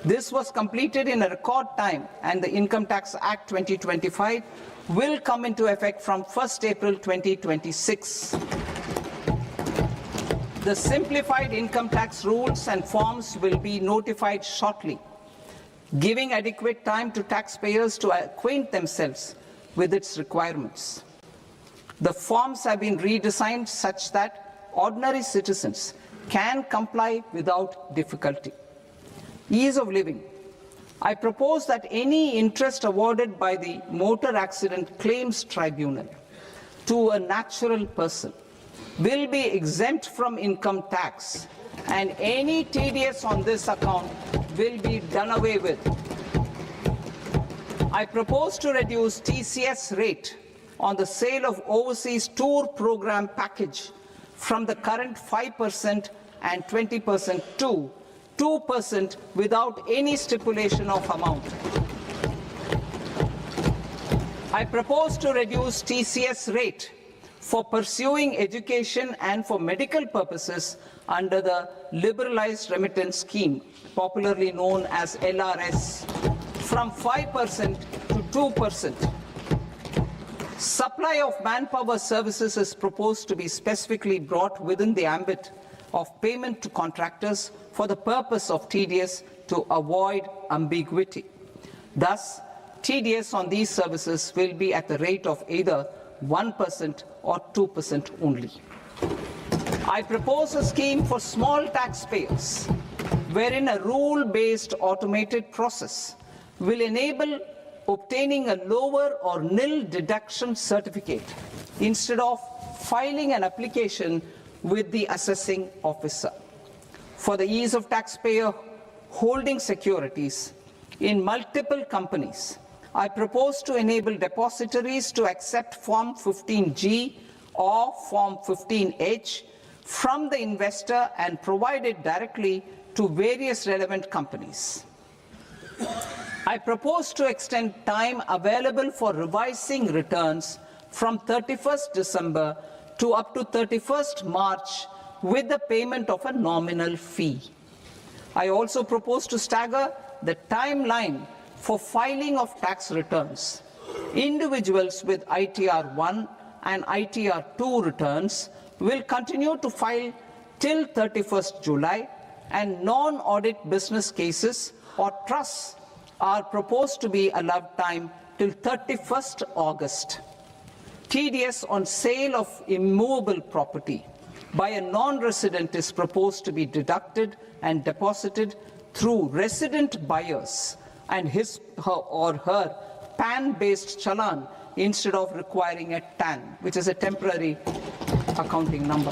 This was completed in a record time, and the Income Tax Act 2025 will come into effect from 1st April 2026. The simplified income tax rules and forms will be notified shortly, giving adequate time to taxpayers to acquaint themselves with its requirements. The forms have been redesigned such that ordinary citizens can comply without difficulty. Ease of living. I propose that any interest awarded by the Motor Accident Claims Tribunal to a natural person will be exempt from income tax, and any TDS on this account will be done away with. I propose to reduce TCS rate on the sale of overseas tour program package from the current 5% and 20% to 2% without any stipulation of amount. I propose to reduce TCS rate for pursuing education and for medical purposes under the Liberalized Remittance Scheme, popularly known as LRS, from 5% to 2%. Supply of manpower services is proposed to be specifically brought within the ambit of payment to contractors for the purpose of TDS to avoid ambiguity. Thus, TDS on these services will be at the rate of either 1% or 2% only. I propose a scheme for small taxpayers, wherein a rule-based automated process will enable obtaining a lower or nil deduction certificate instead of filing an application with the assessing officer. For the ease of taxpayer holding securities in multiple companies, I propose to enable depositories to accept Form 15G or Form 15H from the investor and provide it directly to various relevant companies. I propose to extend time available for revising returns from 31st December to up to 31st March with the payment of a nominal fee. I also propose to stagger the timeline for filing of tax returns. Individuals with ITR 1 and ITR 2 returns will continue to file till 31st July, and non-audit business cases or trusts are proposed to be allowed time till 31st August. TDS on sale of immovable property by a non-resident is proposed to be deducted and deposited through resident buyers and his or her PAN-based challan instead of requiring a TAN, which is a temporary accounting number.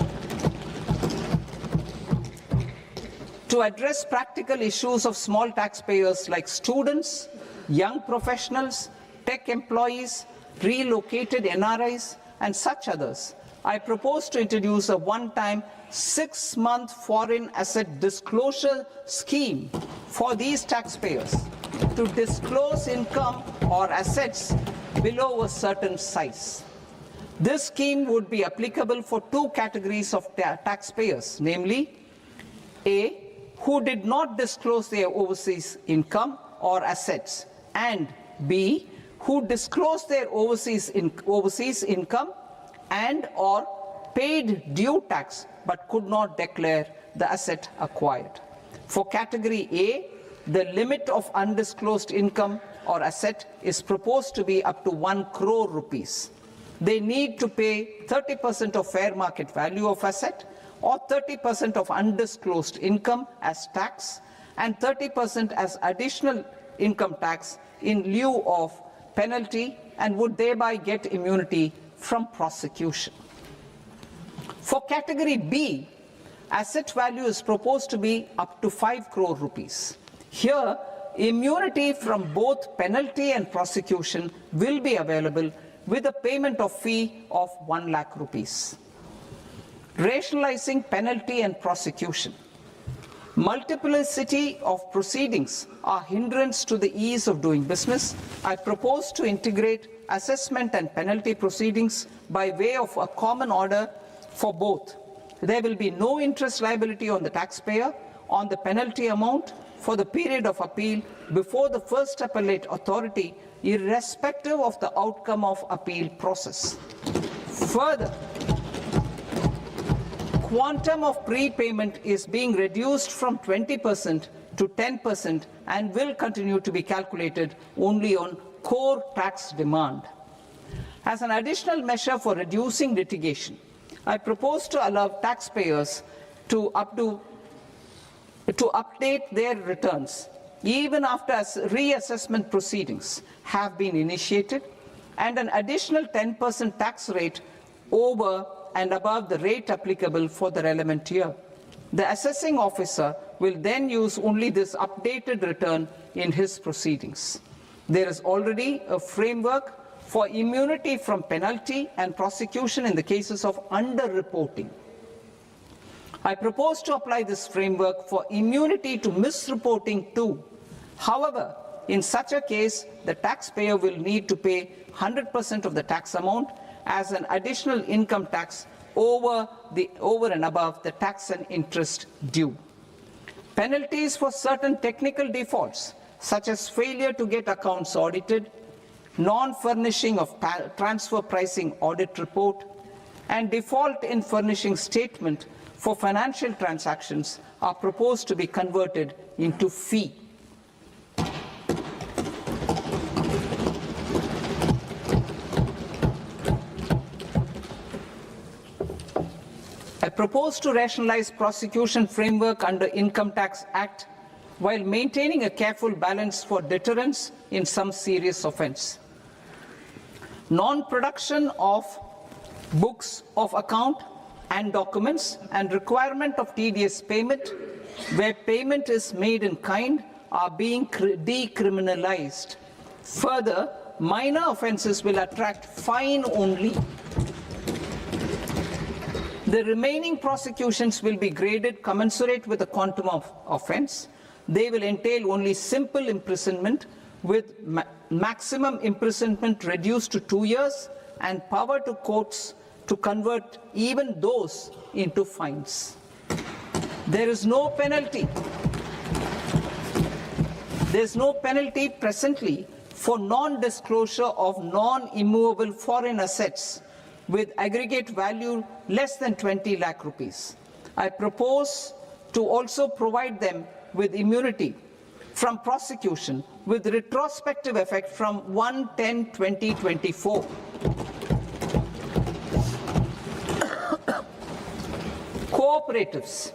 To address practical issues of small taxpayers like students, young professionals, tech employees, relocated NRIs, and such others, I propose to introduce a one-time 6-month foreign asset disclosure scheme for these taxpayers to disclose income or assets below a certain size. This scheme would be applicable for two categories of taxpayers, namely, A, who did not disclose their overseas income or assets, and B, who disclose their overseas income and or paid due tax but could not declare the asset acquired. For category A, the limit of undisclosed income or asset is proposed to be up to 1 crore rupees. They need to pay 30% of fair market value of asset or 30% of undisclosed income as tax and 30% as additional income tax in lieu of penalty and would thereby get immunity from prosecution. For category B, asset value is proposed to be up to 5 crore rupees. Here, immunity from both penalty and prosecution will be available with a payment of fee of 1 lakh rupees. Rationalizing penalty and prosecution. Multiplicity of proceedings are hindrance to the ease of doing business. I propose to integrate assessment and penalty proceedings by way of a common order for both. There will be no interest liability on the taxpayer on the penalty amount for the period of appeal before the first appellate authority, irrespective of the outcome of appeal process. Further, quantum of prepayment is being reduced from 20% to 10% and will continue to be calculated only on core tax demand. As an additional measure for reducing litigation, I propose to allow taxpayers to update their returns even after reassessment proceedings have been initiated, and an additional 10% tax rate over and above the rate applicable for the relevant year. The assessing officer will then use only this updated return in his proceedings. There is already a framework for immunity from penalty and prosecution in the cases of underreporting. I propose to apply this framework for immunity to misreporting too. However, in such a case, the taxpayer will need to pay 100% of the tax amount as an additional income tax over and above the tax and interest due. Penalties for certain technical defaults, such as failure to get accounts audited, non-furnishing of transfer pricing audit report, and default in furnishing statement for financial transactions are proposed to be converted into fee. I propose to rationalize prosecution framework under Income Tax Act while maintaining a careful balance for deterrence in some serious offence. Non-production of books of account and documents and requirement of TDS payment where payment is made in kind are being decriminalized. Further, minor offences will attract fine only. The remaining prosecutions will be graded commensurate with the quantum of offence. They will entail only simple imprisonment with maximum imprisonment reduced to 2 years and power to courts to convert even those into fines. There is no penalty. There is no penalty presently for non-disclosure of non-immovable foreign assets with aggregate value less than 20 lakh rupees. I propose to also provide them with immunity from prosecution with retrospective effect from 1/10/2024. Cooperatives.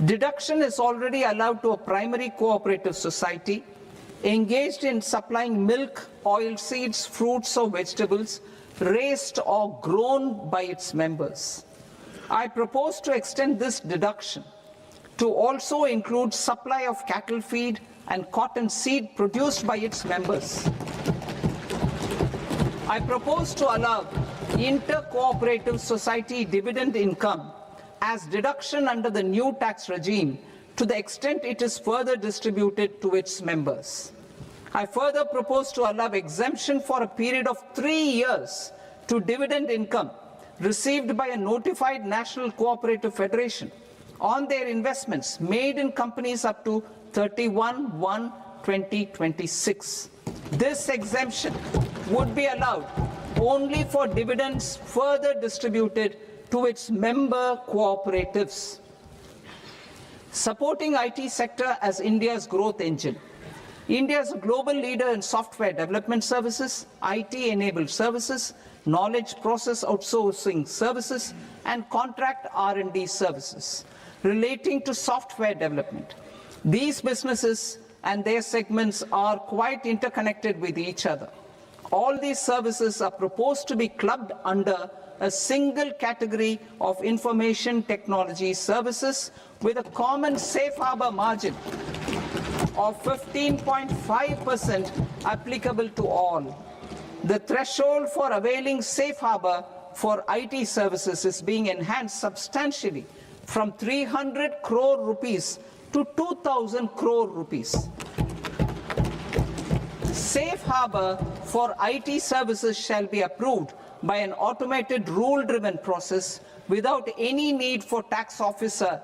Deduction is already allowed to a primary cooperative society engaged in supplying milk, oilseeds, fruits or vegetables raised or grown by its members. I propose to extend this deduction to also include supply of cattle feed and cotton seed produced by its members. I propose to allow inter-cooperative society dividend income as deduction under the new tax regime to the extent it is further distributed to its members. I further propose to allow exemption for a period of 3 years to dividend income received by a notified national cooperative federation on their investments made in companies up to 31/1/2026. This exemption would be allowed only for dividends further distributed to its member cooperatives. Supporting IT sector as India's growth engine. India is a global leader in software development services, IT-enabled services, knowledge process outsourcing services, and contract R&D services relating to software development. These businesses and their segments are quite interconnected with each other. All these services are proposed to be clubbed under a single category of information technology services with a common safe harbor margin of 15.5% applicable to all. The threshold for availing safe harbor for IT services is being enhanced substantially from 300 crore rupees to 2,000 crore rupees. Safe harbor for IT services shall be approved by an automated rule-driven process without any need for tax officer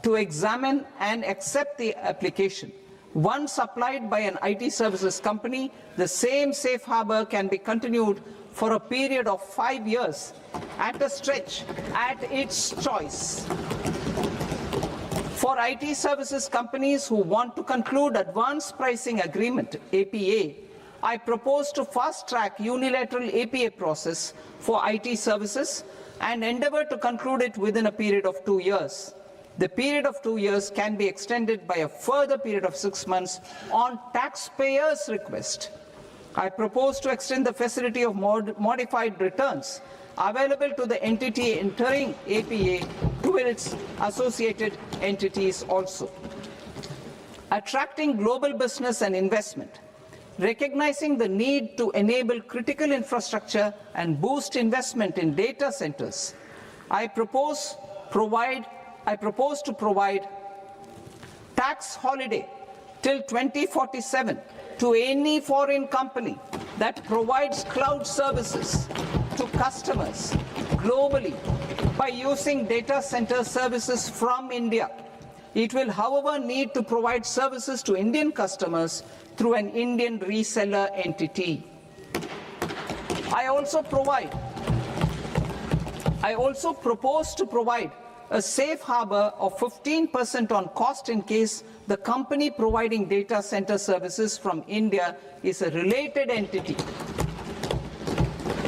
to examine and accept the application. Once applied by an IT services company, the same safe harbor can be continued for a period of 5 years at a stretch at its choice. For IT services companies who want to conclude advanced pricing agreement, APA, I propose to fast-track unilateral APA process for IT services and endeavor to conclude it within a period of 2 years. The period of 2 years can be extended by a further period of 6 months on taxpayers' request. I propose to extend the facility of modified returns available to the entity entering APA to its associated entities also. Attracting global business and investment. Recognizing the need to enable critical infrastructure and boost investment in data centers, I propose to provide tax holiday till 2047 to any foreign company that provides cloud services to customers globally by using data center services from India. It will, however, need to provide services to Indian customers through an Indian reseller entity. I also propose to provide a safe harbor of 15% on cost in case the company providing data center services from India is a related entity.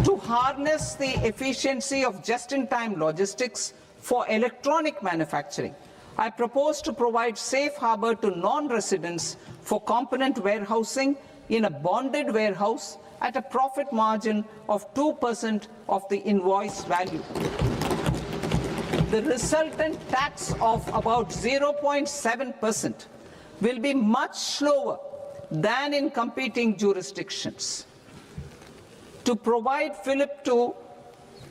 To harness the efficiency of just-in-time logistics for electronic manufacturing, I propose to provide safe harbor to non-residents for component warehousing in a bonded warehouse at a profit margin of 2% of the invoice value. The resultant tax of about 0.7% will be much lower than in competing jurisdictions. To provide fillip to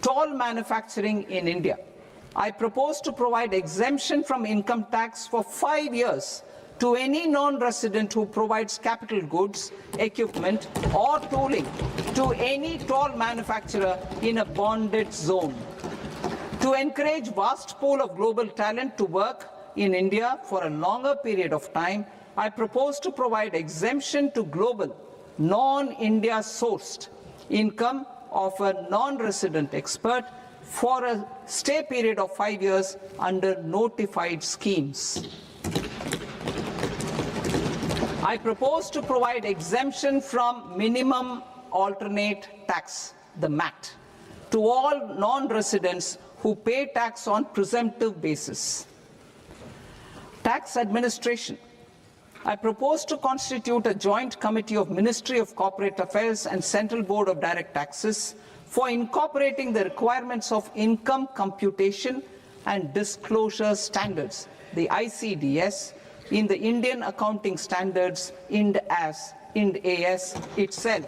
toll manufacturing in India, I propose to provide exemption from income tax for 5 years to any non-resident who provides capital goods, equipment, or tooling to any toll manufacturer in a bonded zone. To encourage vast pool of global talent to work in India for a longer period of time, I propose to provide exemption to global, non-India sourced income of a non-resident expert for a stay period of 5 years under notified schemes. I propose to provide exemption from minimum alternate tax, the MAT, to all non-residents who pay tax on presumptive basis. Tax administration. I propose to constitute a joint committee of Ministry of Corporate Affairs and Central Board of Direct Taxes for incorporating the requirements of income computation and disclosure standards, the ICDS, in the Indian Accounting Standards, IND AS itself.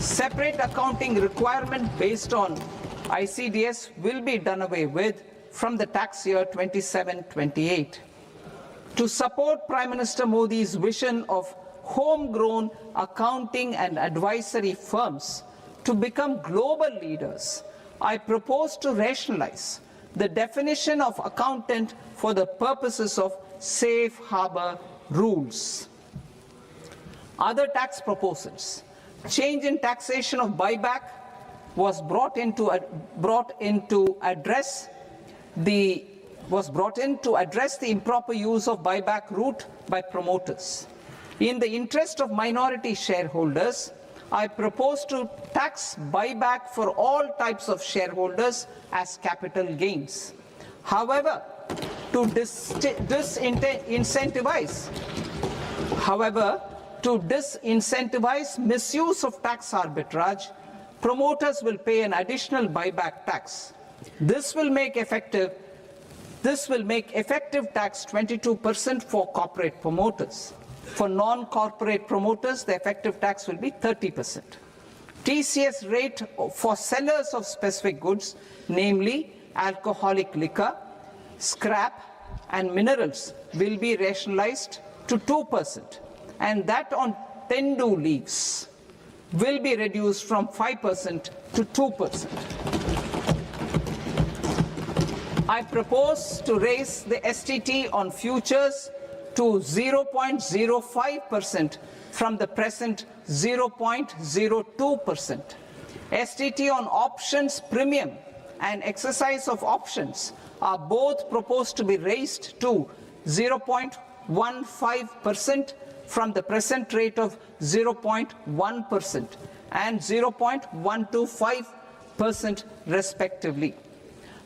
Separate accounting requirement based on ICDS will be done away with from the tax year 27-28. To support Prime Minister Modi's vision of homegrown accounting and advisory firms to become global leaders, I propose to rationalize the definition of accountant for the purposes of safe harbor rules. Other tax proposals. Change in taxation of buyback was brought in to address the improper use of buyback route by promoters. In the interest of minority shareholders, I propose to tax buyback for all types of shareholders as capital gains. However, to disincentivize misuse of tax arbitrage, promoters will pay an additional buyback tax. This will make effective tax 22% for corporate promoters. For non-corporate promoters, the effective tax will be 30%. TCS rate for sellers of specific goods, namely alcoholic liquor, scrap, and minerals, will be rationalized to 2%, and that on tendu leaves will be reduced from 5% to 2%. I propose to raise the STT on futures to 0.05% from the present 0.02%. STT on options premium and exercise of options are both proposed to be raised to 0.15% from the present rate of 0.1% and 0.125% respectively.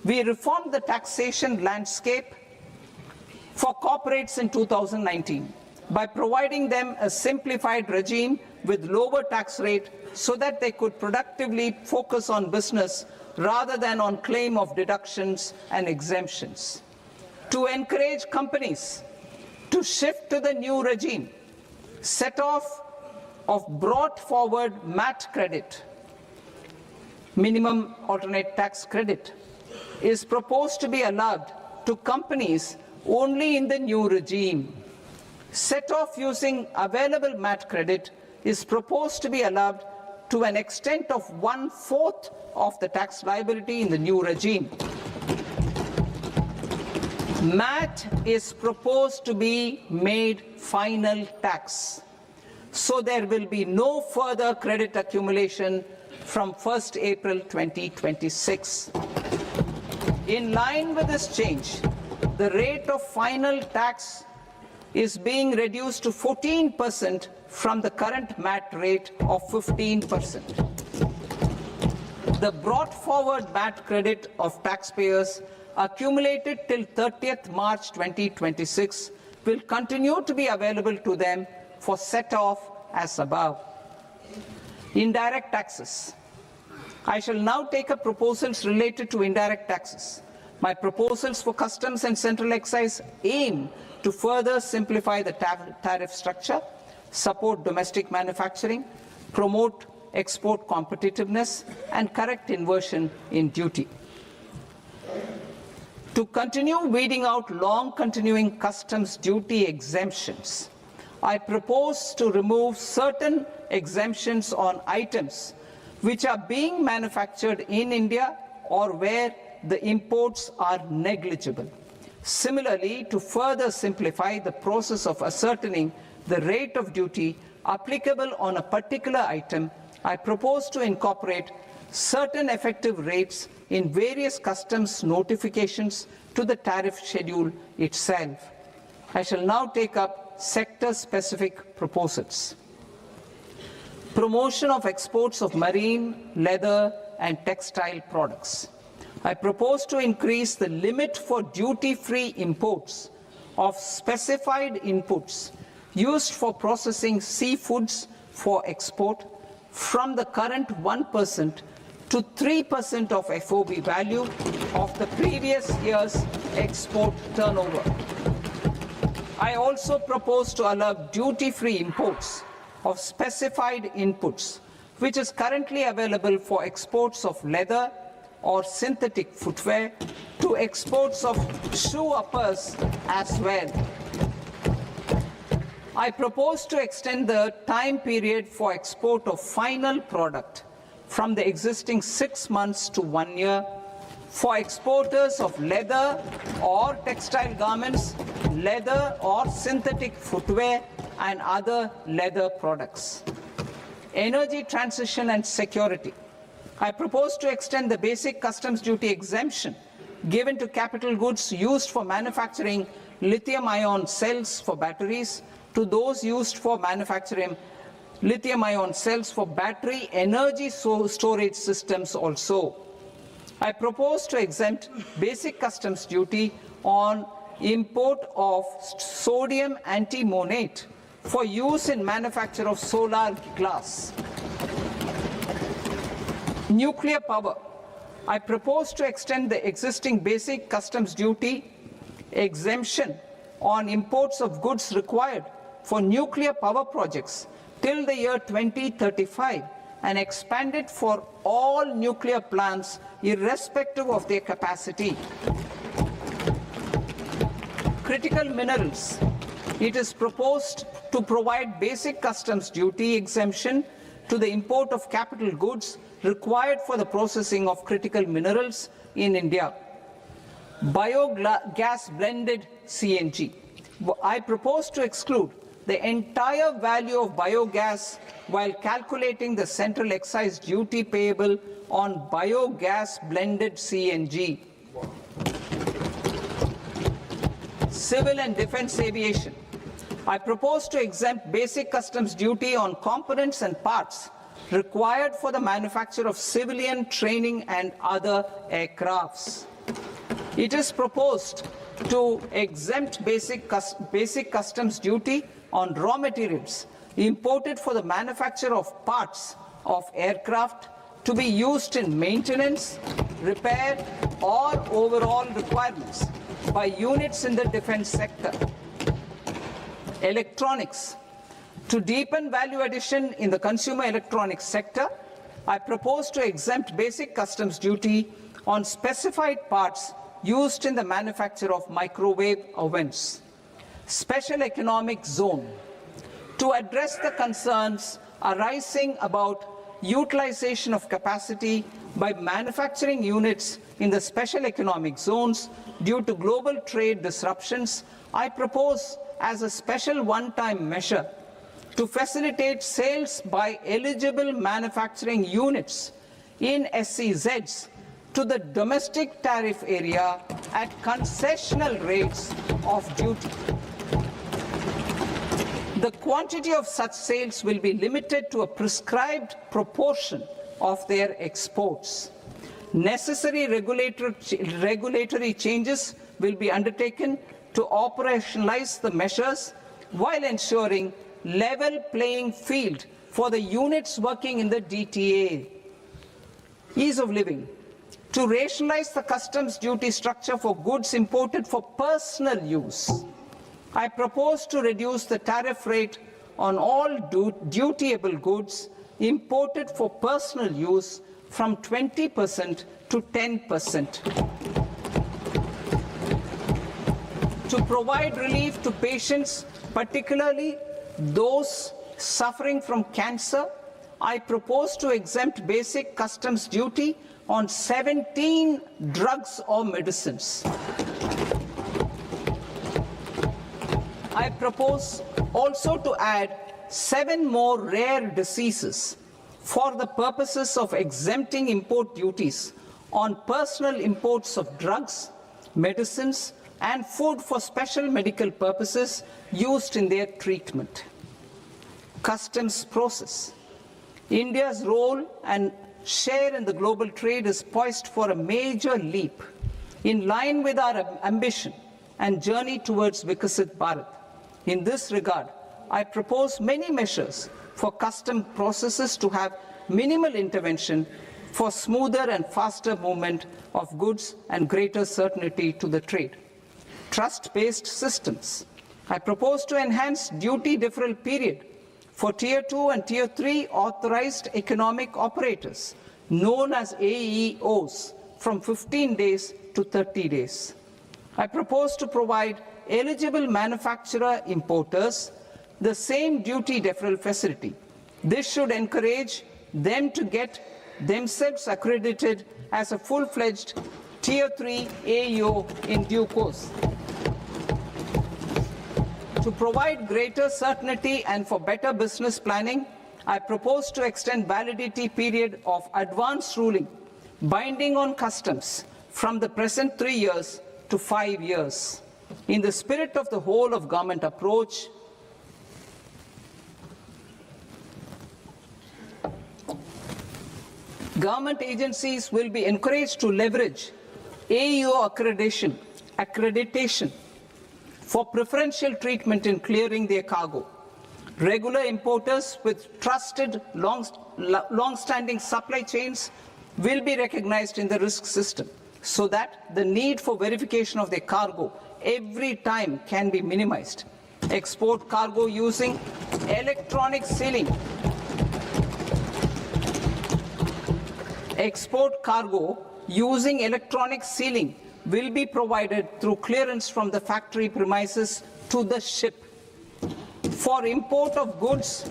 We reformed the taxation landscape for corporates in 2019 by providing them a simplified regime with lower tax rate so that they could productively focus on business rather than on claim of deductions and exemptions. To encourage companies to shift to the new regime, set off of brought forward MAT credit, minimum alternate tax credit, is proposed to be allowed to companies only in the new regime. Set off using available MAT credit is proposed to be allowed to an extent of 1/4 of the tax liability in the new regime. MAT is proposed to be made final tax, so there will be no further credit accumulation from 1st April 2026. In line with this change, the rate of final tax is being reduced to 14% from the current MAT rate of 15%. The brought forward MAT credit of taxpayers accumulated till 30th March 2026 will continue to be available to them for set-off as above. Indirect taxes. I shall now take up proposals related to indirect taxes. My proposals for customs and central excise aim to further simplify the tariff structure, support domestic manufacturing, promote export competitiveness, and correct inversion in duty. To continue weeding out long-continuing customs duty exemptions, I propose to remove certain exemptions on items which are being manufactured in India or where the imports are negligible. Similarly, to further simplify the process of ascertaining the rate of duty applicable on a particular item, I propose to incorporate certain effective rates in various customs notifications to the tariff schedule itself. I shall now take up sector-specific proposals. Promotion of exports of marine, leather, and textile products. I propose to increase the limit for duty-free imports of specified inputs used for processing seafoods for export from the current 1% to 3% of FOB value of the previous year's export turnover. I also propose to allow duty-free imports of specified inputs, which is currently available for exports of leather or synthetic footwear, to exports of shoe uppers as well. I propose to extend the time period for export of final product from the existing 6 months to 1 year for exporters of leather or textile garments leather or synthetic footwear and other leather products. Energy transition and security. I propose to extend the basic customs duty exemption given to capital goods used for manufacturing lithium-ion cells for batteries to those used for manufacturing lithium-ion cells for battery energy storage systems also. I propose to exempt basic customs duty on import of sodium antimonate for use in manufacture of solar glass. Nuclear power. I propose to extend the existing basic customs duty exemption on imports of goods required for nuclear power projects till the year 2035 and expand it for all nuclear plants irrespective of their capacity. Critical minerals. It is proposed to provide basic customs duty exemption to the import of capital goods required for the processing of critical minerals in India. Biogas blended CNG. I propose to exclude the entire value of biogas while calculating the central excise duty payable on biogas blended CNG. Civil and defense aviation. I propose to exempt basic customs duty on components and parts required for the manufacture of civilian training and other aircrafts. It is proposed to exempt basic customs duty on raw materials imported for the manufacture of parts of aircraft to be used in maintenance, repair, or overall requirements by units in the defense sector. Electronics. To deepen value addition in the consumer electronics sector, I propose to exempt basic customs duty on specified parts used in the manufacture of microwave ovens. Special economic zone. To address the concerns arising about utilization of capacity by manufacturing units in the special economic zones due to global trade disruptions, I propose as a special one-time measure to facilitate sales by eligible manufacturing units in SEZs to the domestic tariff area at concessional rates of duty. The quantity of such sales will be limited to a prescribed proportion of their exports. Necessary regulatory changes will be undertaken to operationalize the measures while ensuring level playing field for the units working in the DTA. Ease of living. To rationalize the customs duty structure for goods imported for personal use, I propose to reduce the tariff rate on all dutiable goods imported for personal use from 20% to 10%. To provide relief to patients, particularly those suffering from cancer, I propose to exempt basic customs duty on 17 drugs or medicines. I propose also to add 7 more rare diseases for the purposes of exempting import duties on personal imports of drugs, medicines, and food for special medical purposes used in their treatment. Customs process. India's role and share in the global trade is poised for a major leap in line with our ambition and journey towards Viksit Bharat. In this regard, I propose many measures for custom processes to have minimal intervention for smoother and faster movement of goods and greater certainty to the trade. Trust-based systems. I propose to enhance duty deferral period for Tier 2 and Tier 3 authorized economic operators, known as AEOs, from 15 days to 30 days. I propose to provide eligible manufacturer importers the same duty deferral facility. This should encourage them to get themselves accredited as a full-fledged Tier 3 AEO in due course. To provide greater certainty and for better business planning, I propose to extend validity period of advance ruling binding on customs from the present 3 years to 5 years. In the spirit of the whole of government approach, government agencies will be encouraged to leverage AEO accreditation for preferential treatment in clearing their cargo. Regular importers with trusted long-standing supply chains will be recognized in the risk system so that the need for verification of their cargo every time can be minimized. Export cargo using electronic sealing. Export cargo using electronic sealing will be provided through clearance from the factory premises to the ship. For import of goods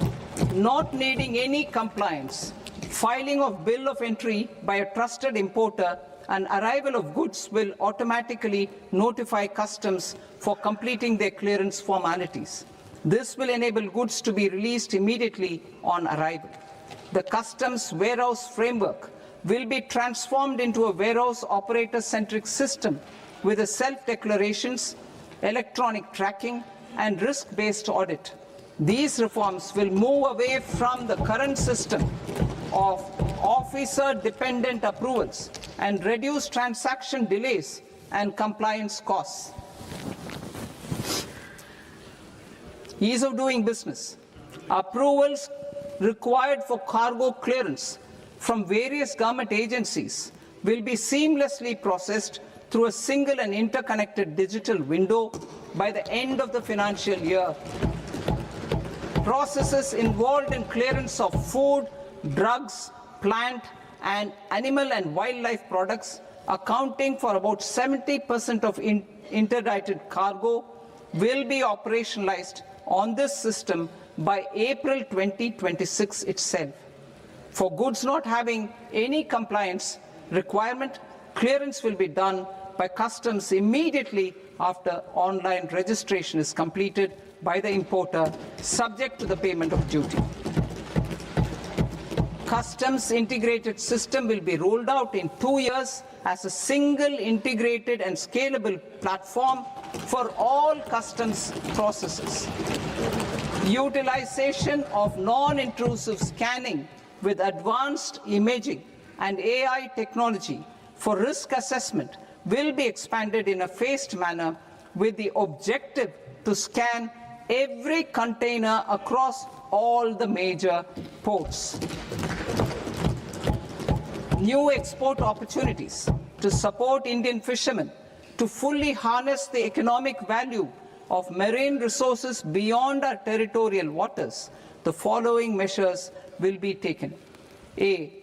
not needing any compliance, filing of bill of entry by a trusted importer and arrival of goods will automatically notify customs for completing their clearance formalities. This will enable goods to be released immediately on arrival. The customs warehouse framework will be transformed into a warehouse operator-centric system with a self-declarations, electronic tracking, and risk-based audit. These reforms will move away from the current system of officer-dependent approvals and reduce transaction delays and compliance costs. Ease of doing business. Approvals required for cargo clearance from various government agencies will be seamlessly processed through a single and interconnected digital window by the end of the financial year. Processes involved in clearance of food, drugs, plant, and animal and wildlife products, accounting for about 70% of interdicted cargo, will be operationalized on this system by April 2026 itself. For goods not having any compliance requirement, clearance will be done by customs immediately after online registration is completed by the importer, subject to the payment of duty. Customs integrated system will be rolled out in 2 years as a single integrated and scalable platform for all customs processes. Utilization of non-intrusive scanning with advanced imaging and AI technology for risk assessment will be expanded in a phased manner with the objective to scan every container across all the major ports. New export opportunities to support Indian fishermen to fully harness the economic value of marine resources beyond our territorial waters. The following measures will be taken. A.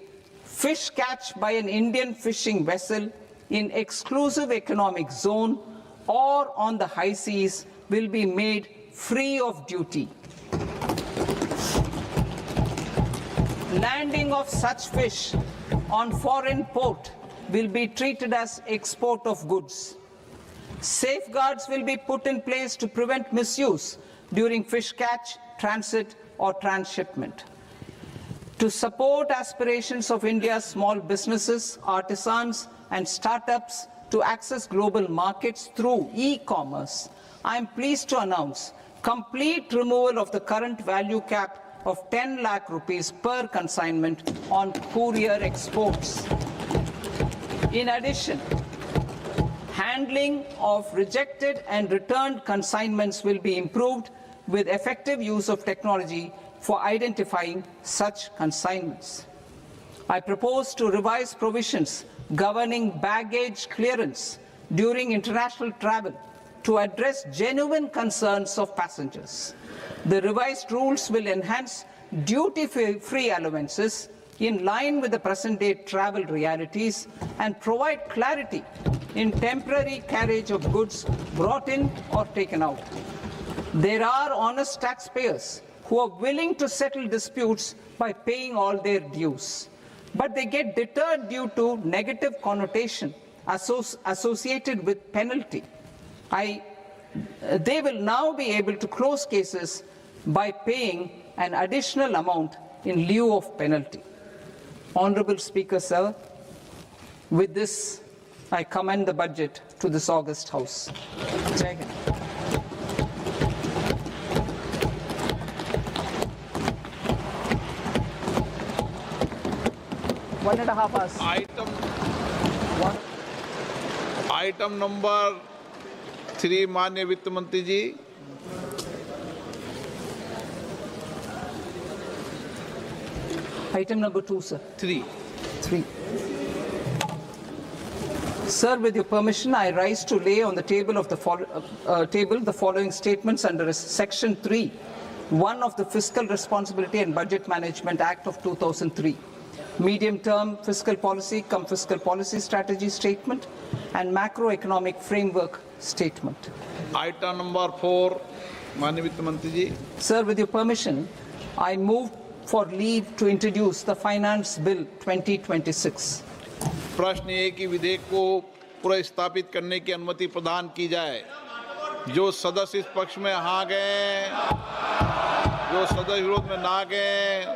Fish catch by an Indian fishing vessel in exclusive economic zone or on the high seas will be made free of duty. Landing of such fish on foreign port will be treated as export of goods. Safeguards will be put in place to prevent misuse during fish catch, transit, or transshipment. To support aspirations of India's small businesses, artisans, and startups to access global markets through e-commerce, I am pleased to announce complete removal of the current value cap of 10 lakh rupees per consignment on courier exports. In addition, handling of rejected and returned consignments will be improved with effective use of technology for identifying such consignments. I propose to revise provisions governing baggage clearance during international travel to address genuine concerns of passengers. The revised rules will enhance duty-free allowances in line with the present-day travel realities and provide clarity in temporary carriage of goods brought in or taken out. There are honest taxpayers who are willing to settle disputes by paying all their dues, but they get deterred due to negative connotation associated with penalty. I they will now be able to close cases by paying an additional amount in lieu of penalty. Honorable Speaker, sir, with this, I commend the budget to this august House. Jai Hind. One and a half hours. Item number 3 माननीय वित्त मंत्री जी। Item number 2, sir. 3 Sir, with your permission, I rise to lay on the table of the following statements under Section 3, 1 of the Fiscal Responsibility and Budget Management Act of 2003, medium-term fiscal policy cum fiscal policy strategy statement, and macroeconomic framework statement. Item number 4 माननीय वित्त मंत्री जी। Sir, with your permission, I move for leave to introduce the Finance Bill 2026. प्रश्न ये कि विधेयक को पुनर्स्थापित करने की अनुमति प्रदान की जाए। जो सदस्य इस पक्ष में हाँ गए, जो सदस्य विरोध में ना गए,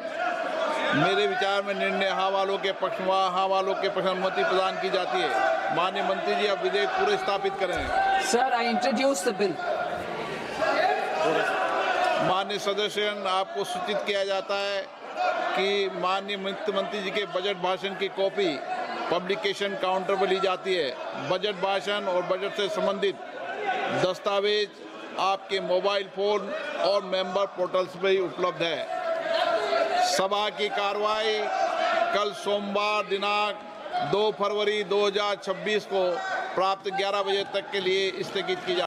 मेरे विचार में निर्णय हाँ वालों के पक्ष में, हाँ वालों के पक्ष में अनुमति प्रदान की जाती है। माननीय मंत्री जी, अब विधेयक पुनर्स्थापित करें। Sir, I introduce the bill. माननीय सदस्यगण, आपको सूचित किया जाता है कि माननीय वित्त मंत्री जी के बजट भाषण की कॉपी पब्लिकेशन काउंटर पर ली जाती है। बजट भाषण और बजट से संबंधित दस्तावेज आपके मोबाइल फोन और मेंबर पोर्टल्स पर ही उपलब्ध है। सभा की कार्रवाई कल सोमवार दिनांक 2 फरवरी 2026 को प्राप्त 11 बजे तक के लिए स्थगित की